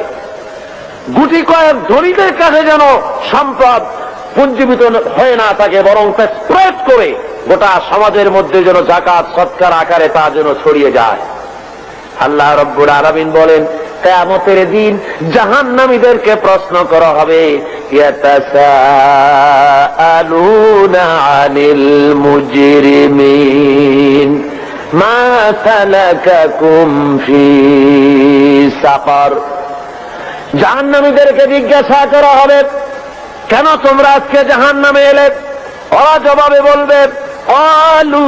গুটি কয়েক ধনীদের কাছে যেন সম্পদ পুঞ্জীভূত হয়ে না থাকে, বরং তা স্প্রেড করে গোটা সমাজের মধ্যে যেন যাকাত সদকার আকারে তা যেন ছড়িয়ে যায়। আল্লাহ রাব্বুল আলামিন বলেন, কিয়ামতের দিন জাহান্নামীদেরকে প্রশ্ন করা হবে, ইয়াতাসাআলুনা আনিল মুজরিমিন মা সালাকাকুম ফি সাকার। জাহান্নামীদেরকে জিজ্ঞাসা করা হবে, কেন তোমরা আজকে জাহান্নামে এলে? ওরা জবাবে বলবে, ক্বালু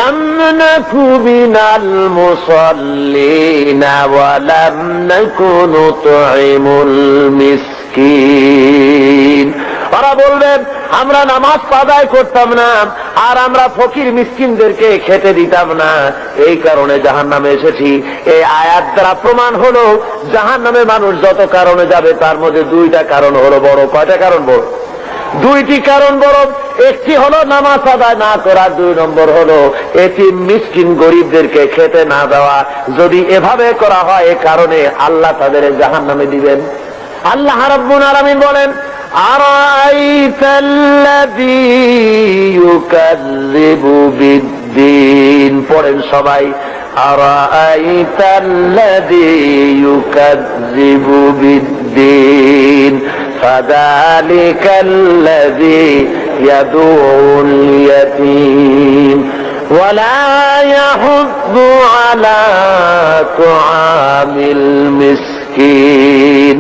লাম নাকু মিনাল মুসাল্লিনা ওয়া লাম নাকু নুতঈমুল মিসকিন। ওরা বলবে, আমরা নামাজ আদায় করতাম না, আর আমরা ফকির মিসকিনদেরকে খেতে দিতাম না, এই কারণে জাহান্নামে এসেছি। এই আয়াত দ্বারা প্রমাণ হলো জাহান্নামে মানুষ যত কারণে যাবে তার মধ্যে দুইটা কারণ হলো বড়। কয়টা কারণ বড়? দুইটি কারণ বড়। একটি হলো নামাজ আদায় না করা, 2 নম্বর হলো এতিম মিসকিন গরিবদেরকে খেতে না দেওয়া। যদি এভাবে করা হয়, এ কারণে আল্লাহ তাদের জাহান্নামে দিবেন। আল্লাহ রাব্বুল আলামিন বলেন, আরাইতাল্লাযী ইউকাযযিবু বিদ্দীন। পড়েন সবাই, আরাইতাল্লাযী ইউকাযযিবু বিদ্দীন ফাযালিকাল্লাযী ইয়াদউল ইয়াতীম ওয়া লা ইয়াহুদ্দু আলা তুআমিল মিসকিন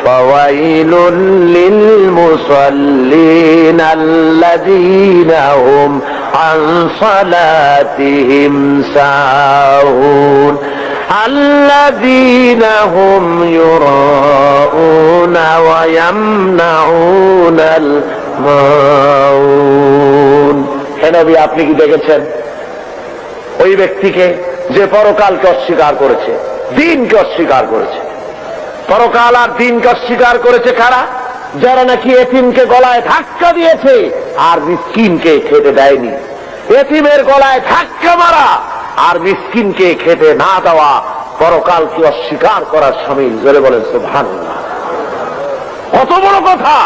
ফাওয়াইলুল লিল মুসাল্লিন আল্লাযীনা হুম আন সালাতিহিম সাহুন الذين هم يراءون ويمنعون الماعون। হে নবী, আপনি কি দেখেছেন ওই ব্যক্তিকে যে পরকালকে অস্বীকার করেছে, দিনকে অস্বীকার করেছে? পরকাল আর দিনকে অস্বীকার করেছে কারা? যারা নাকি এতিমকে গলায় ধাক্কা দিয়েছে আর মিসকিনকে খেতে দেয়নি। এতিমের গলায় ধাক্কা মারা আর মিসকিনকে খেতে না দেওয়া পরকালকে অস্বীকার করার শামিল। জোরে বলেন সুবহানাল্লাহ। কত বড় কথা!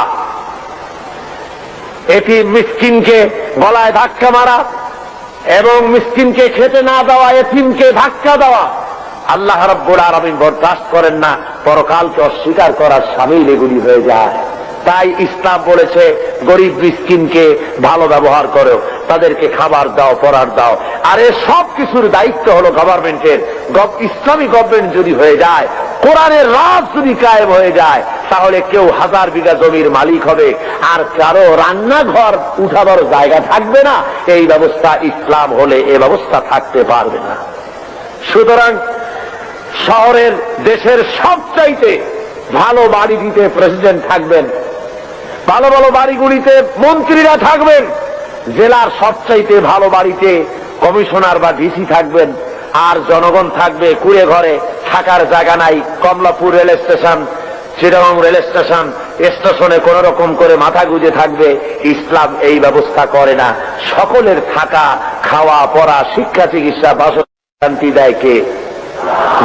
এতিম মিসকিনকে গলায় ধাক্কা মারা এবং মিসকিনকে খেতে না দেওয়া, এতিমকে ধাক্কা দেওয়া আল্লাহ রাব্বুল আলামিন বরদাস্ত করেন না। পরকালকে অস্বীকার করার শামিল এগুলি হয়ে যায়। তাই ইসলাম বলেছে গরিব মিসকিনকে ভালো ব্যবহার করো, তাদেরকে খাবার দাও, পড়ার দাও। আর এ সব কিছুর দায়িত্ব হলো গভর্নমেন্টের। ইসলামী গভর্নমেন্ট যদি হয়ে যায়, কোরআনের রাজ যদি কায়েম হয়ে যায়, তাহলে কেউ 1000 বিঘা জমির মালিক হবে, আর কারো রান্নাঘর উঠাবার জায়গা থাকবে না। এই ব্যবস্থা ইসলাম হলে এ ব্যবস্থা থাকতে পারবে না। সুতরাং শহরের দেশের সবচাইতে ভালো বাড়ি দিতে প্রেসিডেন্ট থাকবেন, ভালো ভালো বাড়িগুলিতে মন্ত্রীরা থাকবেন, জেলার সবচাইতে ভালো বাড়িতে কমিশনার বা ডিসি থাকবেন, আর জনগণ থাকবে কুড়ে ঘরে, থাকার জায়গা নাই। Kamalapur rail station, Chittagong rail station, স্টেশনে কোন রকম করে মাথা গুঁজে থাকবে। ইসলাম এই ব্যবস্থা করে না। সকলের থাকা, খাওয়া, পড়া, শিক্ষা, চিকিৎসা, বাসস্থান দেয় কে?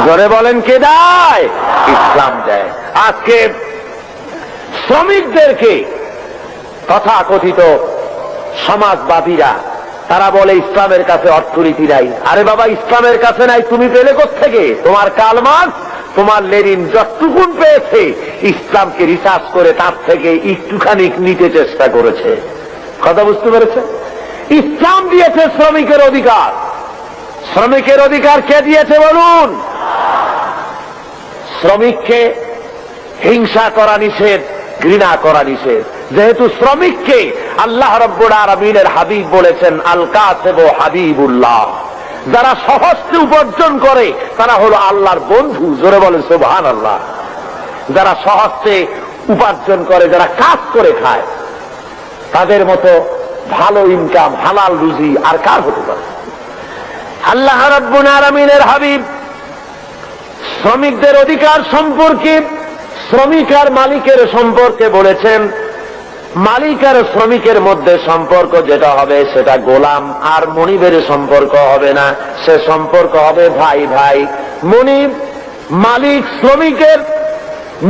জোরে বলেন, কে দেয়? ইসলাম দেয়। আজকে শ্রমিকদেরকে তথাকথিত সমাজবাদীরা তারা বলে ইসলামের কাছে অর্থনীতি নাই। আরে বাবা, ইসলামের কাছে নাই, তুমি পেলে কোত্থেকে? তোমার কার্ল মার্কস, তোমার লেনিন যতটুকুন পেয়েছে ইসলামকে রিসার্চ করে তার থেকে একটুখানি নিতে চেষ্টা করেছে। কথা বুঝতে পেরেছে? ইসলাম দিয়েছে শ্রমিকের অধিকার। শ্রমিকের অধিকার কে দিয়েছে বলুন? শ্রমিককে হিংসা করা নিষেধ, ঘৃণা করা নিষেধ। যেহেতু শ্রমিককে আল্লাহ রাব্বুল আলামিনের হাবিব বলেছেন আল কাসিব হাবিবুল্লাহ, যারা সহজে উপার্জন করে তারা হলো আল্লাহর বন্ধু। জোরে বলেন সুবহানাল্লাহ। যারা সহজে উপার্জন করে, যারা কাজ করে খায়, তাদের মতো ভালো ইনকাম, হালাল রুজি আর কার হতে পারে? আল্লাহ রাব্বুল আলামিনের হাবিব শ্রমিকদের অধিকার সম্পর্কে, শ্রমিক আর মালিকের সম্পর্কে বলেছেন, মালিক আর শ্রমিকের মধ্যে সম্পর্ক যেটা হবে সেটা গোলাম আর মনিবের সম্পর্ক হবে না, সে সম্পর্ক হবে ভাই ভাই। মনিব, মালিক, শ্রমিকের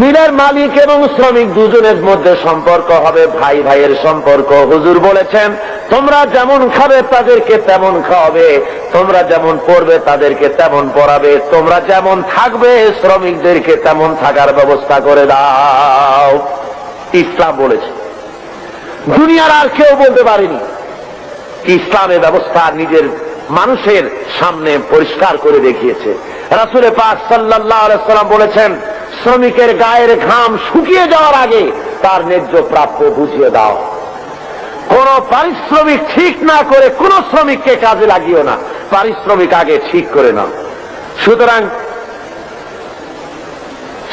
মিলের মালিক এবং শ্রমিক দুজনের মধ্যে সম্পর্ক হবে ভাই ভাইয়ের সম্পর্ক। হুজুর বলেছেন তোমরা যেমন খাবে তাদেরকে তেমন খাওয়াবে, তোমরা যেমন পড়বে তাদেরকে তেমন পড়াবে, তোমরা যেমন থাকবে শ্রমিকদেরকে তেমন থাকার ব্যবস্থা করে দাও। ইসলাম বলেছে, দুনিয়ার আর কেউ বলতে পারেনি। ইসলামের ব্যবস্থা নিজের মানুষের সামনে পরিষ্কার করে দেখিয়েছে। রাসূল পাক সাল্লাল্লাহু আলাইহি ওয়াসাল্লাম বলেছেন শ্রমিকের গায়ের ঘাম শুকিয়ে যাওয়ার আগে তার ন্যায্য প্রাপ্য বুঝিয়ে দাও। কোন পারিশ্রমিক ঠিক না করে কোন শ্রমিককে কাজে লাগিও না, পারিশ্রমিক আগে ঠিক করে নাও। সুতরাং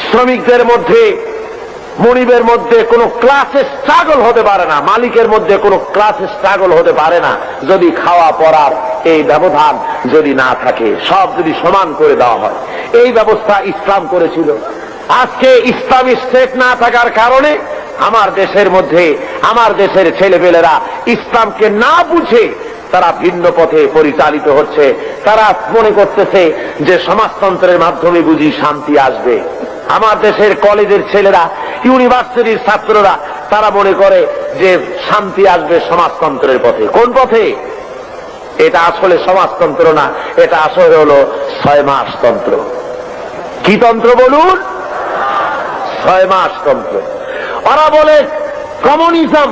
শ্রমিকদের মধ্যে, মনিবের মধ্যে কোনো ক্লাসে স্ট্রাগল হতে পারে না, মালিকের মধ্যে কোনো ক্লাসে স্ট্রাগল হতে পারে না যদি খাওয়া পড়ার এই ব্যবধান যদি না থাকে, সব যদি সমান করে দেওয়া হয়। এই ব্যবস্থা ইসলাম করেছিল। আজকে ইসলামী স্টেট না থাকার কারণে আমার দেশের মধ্যে, আমার দেশের ছেলেপেলেরা ইসলামকে না বুঝে তারা ভিন্ন পথে পরিচালিত হচ্ছে। তারা মনে করতেছে যে সমাজতন্ত্রের মাধ্যমে বুঝি শান্তি আসবে। আমার দেশের কলেজের ছেলেরা, ইউনিভার্সিটির ছাত্ররা তারা মনে করে যে শান্তি আসবে সমাজতন্ত্রের পথে। কোন পথে? এটা আসলে সমাজতন্ত্র না, এটা আসলে হলো 6 মাস তন্ত্র। কি তন্ত্র বলুন? 6 মাস তন্ত্র। ওরা বলে কমিউনিজম,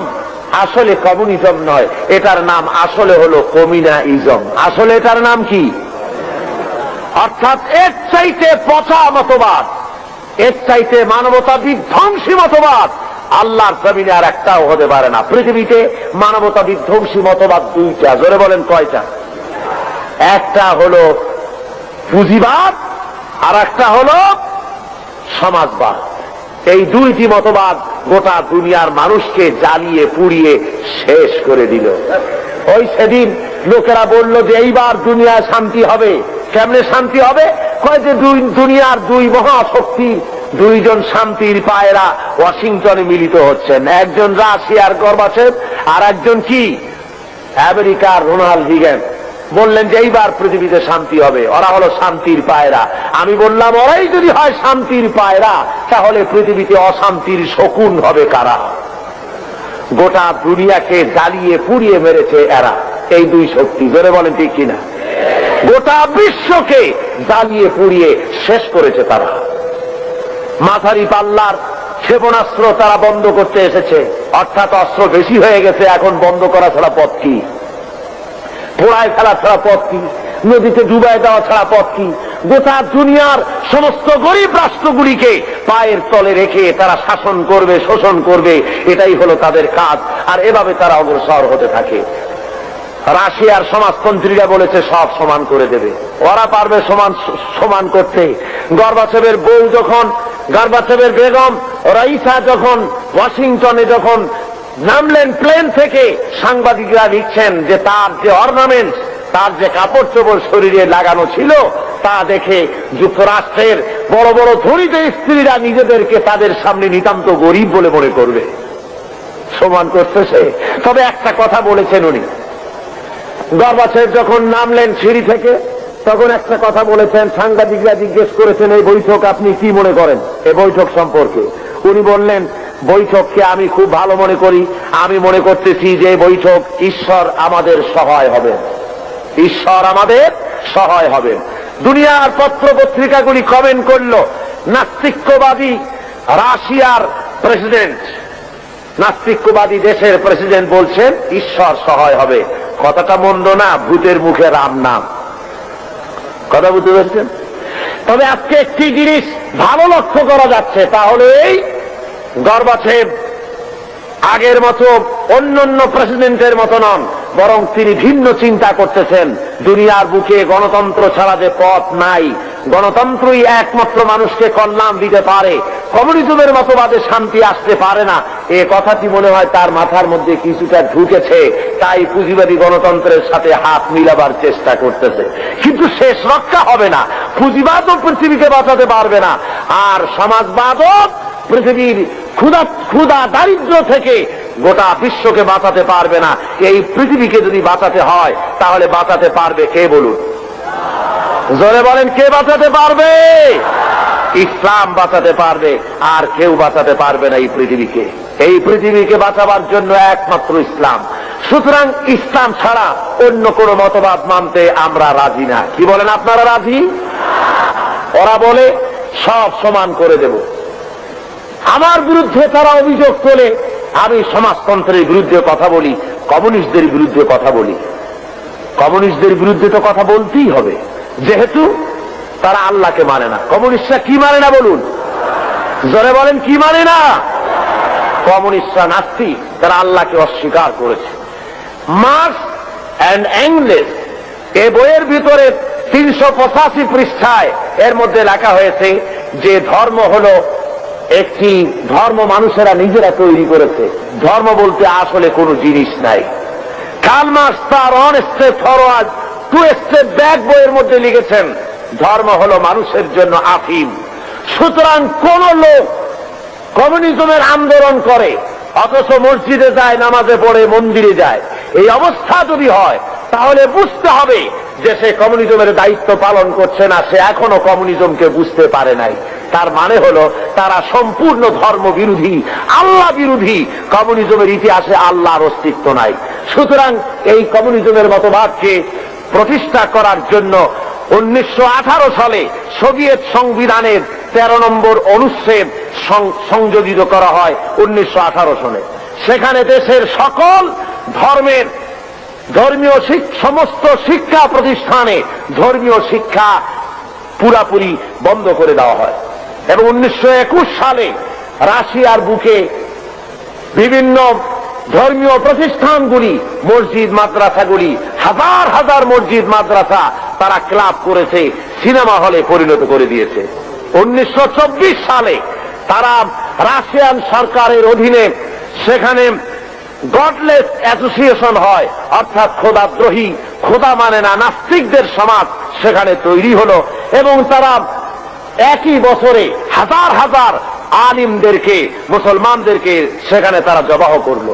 আসলে কমিউনিজম নয়, এটার নাম আসলে হলো কমিউনাইজম। আসলে এটার নাম কি? অর্থাৎ এর চাইতে পচা মতবাদ, এর চাইতে মানবতা বিধ্বংসী মতবাদ আল্লাহর জমিনে আর একটাও হতে পারে না। পৃথিবীতে মানবতা বিধ্বংসী মতবাদ 2টা। জোরে বলেন কয়টা? একটা হলো পুঁজিবাদ আর একটা হলো সমাজবাদ। এই 2টি মতবাদ গোটা দুনিয়ার মানুষকে জ্বালিয়ে পুড়িয়ে শেষ করে দিল। ওই সেদিন লোকেরা বলল যে এইবার দুনিয়ায় শান্তি হবে। কেমনে শান্তি হবে? কয় যে দুনিয়ার 2 মহাশক্তি, 2জন শান্তির পায়রা ওয়াশিংটনে মিলিত হচ্ছেন। একজন রাশিয়ার গর্বাচেভ আর একজন কি আমেরিকার রোনাল্ড রিগান। বললেন যে এইবার পৃথিবীতে শান্তি হবে। ওরা হলো শান্তির পায়রা। আমি বললাম ওরাই যদি হয় শান্তির পায়রা, তাহলে পৃথিবীতে অশান্তির শকুন হবে কারা? গোটা দুনিয়াকে জ্বালিয়ে পুড়িয়ে মেরেছে এরা, এই 2 শক্তি। জোরে বলেন ঠিক কিনা? গোটা বিশ্বকে জ্বালিয়ে পুড়িয়ে শেষ করেছে তারা। মাঝারি পাল্লার ক্ষেপণাস্ত্র তারা বন্ধ করতে এসেছে, অর্থাৎ অস্ত্র বেশি হয়ে গেছে, এখন বন্ধ করা ছাড়া পথ কি? পোড়ায় ফেলা ছাড়া পথ কি? নদীতে ডুবায় দেওয়া ছাড়া পথ কি? গোটা দুনিয়ার সমস্ত গরিব রাষ্ট্রগুলিকে পায়ের তলে রেখে তারা শাসন করবে, শোষণ করবে, এটাই হলো তাদের কাজ। আর এভাবে তারা অগ্রসর হতে থাকে। রাশিয়ার সমাজতন্ত্রীরা বলেছে সব সমান করে দেবে, ওরা পারবে সমান করতে। গর্বাচেভের বউ যখন, গর্বাচেভের বেগম রাইসা যখন ওয়াশিংটনে যখন নামলেন প্লেন থেকে, সাংবাদিকরা লিখছেন যে তার যে অর্নামেন্ট, তার যে কাপড় চোপড় শরীরে লাগানো ছিল, তা দেখে যুক্তরাষ্ট্রের বড় বড় ধনীত স্ত্রীরা নিজেদেরকে তাদের সামনে নিতান্ত গরিব বলে মনে করবে। সমান করছে সে। তবে একটা কথা বলেছেন উনি, গর্বাচেভ যখন নামলেন সিঁড়ি থেকে, তখন একটা কথা বলেছেন। সাংবাদিকরা জিজ্ঞেস করেছেন এই বৈঠক আপনি কি মনে করেন, এই বৈঠক সম্পর্কে? উনি বললেন বৈঠককে আমি খুব ভালো মনে করি, আমি মনে করতেছি যে বৈঠক ঈশ্বর আমাদের সহায় হবে, ঈশ্বর আমাদের সহায় হবে। দুনিয়ার পত্র পত্রিকাগুলি কমেন্ট করলো, নাস্তিক্যবাদী রাশিয়ার প্রেসিডেন্ট, নাস্তিক্যবাদী দেশের প্রেসিডেন্ট বলছেন ঈশ্বর সহায় হবে। কথাটা মন্দ না, ভূতের মুখে রাম নাম। কথা বুঝতে পেরেছেন? তবে আজকে একটি জিনিস ভালো লক্ষ্য করা যাচ্ছে, তাহলে এই গর্বাচেভ আগের মতো অন্যান্য প্রেসিডেন্টের মতো নন, বরং তিনি ভিন্ন চিন্তা করতেছেন। দুনিয়ার বুকে গণতন্ত্র ছাড়া যে পথ নাই, গণতন্ত্রই একমাত্র মানুষকে কল্যাণ দিতে পারে, কমিউনিজমের মতবাদে শান্তি আসতে পারে না, এ কথাটি মনে হয় তার মাথার মধ্যে কিছুটা ঢুকেছে। তাই পুঁজিবাদী গণতন্ত্রের সাথে হাত মিলাবার চেষ্টা করতেছে। কিন্তু শেষ রক্ষা হবে না, পুঁজিবাদও পৃথিবীকে বাঁচাতে পারবে না, আর সমাজবাদও পৃথিবীর ক্ষুধা দারিদ্র থেকে গোটা বিশ্বকে বাঁচাতে পারবে না। এই পৃথিবীকে যদি বাঁচাতে হয় তাহলে বাঁচাতে পারবে কে বলুন? জোরে বলেন, কে বাঁচাতে পারবে? ইসলাম বাঁচাতে পারবে, আর কেউ বাঁচাতে পারবে না এই পৃথিবীকে। এই পৃথিবীকে বাঁচাবার জন্য একমাত্র ইসলাম। সুতরাং ইসলাম ছাড়া অন্য কোন মতবাদ মানতে আমরা রাজি না। কি বলেন, আপনারা রাজি? ওরা বলে সব সমান করে দেব। আমার বিরুদ্ধে তারা অভিযোগ তোলে, আমি সমাজতন্ত্রের বিরুদ্ধে কথা বলি, কমিউনিস্টদের বিরুদ্ধে কথা বলি। কমিউনিস্টদের বিরুদ্ধে তো কথা বলতেই হবে, যেহেতু তারা আল্লাহকে মানে না। কমিউনিস্টরা কি মানে না বলুন? জোরে বলেন, কি মানে না? কমিউনিস্টরা নাস্তিক, তারা আল্লাহকে অস্বীকার করেছে। মার্কস অ্যান্ড এঙ্গেলস এ বইয়ের ভিতরে 385 পৃষ্ঠায় এর মধ্যে লেখা হয়েছে যে ধর্ম হলো একটি ধর্ম মানুষেরা নিজেরা তৈরি করেছে। ধর্ম বলতে আসলে কোনো জিনিস নাই। কার্ল মার্কস তার on step forward to step back বইয়ের মধ্যে লিখেছেন ধর্ম হলো মানুষের জন্য আফিম। সুতরাং কোন লোক কমিউনিজমের আন্দোলন করে অথচ মসজিদে যায়, নামাজে পড়ে, মন্দিরে যায়, এই অবস্থা যদি হয় তাহলে বুঝতে হবে যে সে কমিউনিজমের দায়িত্ব পালন করছে না, সে এখনো কমিউনিজমকে বুঝতে পারে নাই। তার মানে হলো তারা সম্পূর্ণ ধর্ম বিরোধী, আল্লাহ বিরোধী। কমিউনিজমের ইতিহাসে আল্লাহর অস্তিত্ব নাই। সুতরাং এই কমিউনিজমের মতবাদকে প্রতিষ্ঠা করার জন্য 1918 সালে সোভিয়েত সংবিধানের 13 নম্বর অনুচ্ছেদ সংযোজিত করা হয় 1918 সালে। সেখানে দেশের সকল ধর্মের ধর্মীয় সমস্ত শিক্ষা প্রতিষ্ঠানে ধর্মীয় শিক্ষা পুরাপুরি বন্ধ করে দেওয়া হয়। এবং 1921 সালে রাশিয়ার বুকে বিভিন্ন ধর্মীয় প্রতিষ্ঠানগুলি, মসজিদ মাদ্রাসাগুলি, হাজার হাজার মসজিদ মাদ্রাসা তারা ক্লাব করেছে, সিনেমা হলে পরিণত করে দিয়েছে। 1924 সালে তারা রাশিয়ান সরকারের অধীনে সেখানে গডলেস অ্যাসোসিয়েশন হয়, অর্থাৎ খোদাদ্রোহী, খোদা মানে না নাস্তিকদের সমাজ সেখানে তৈরি হলো। এবং তারা একই বছরে হাজার হাজার আলিমদেরকে, মুসলমানদেরকে সেখানে তারা জবাহ করলো।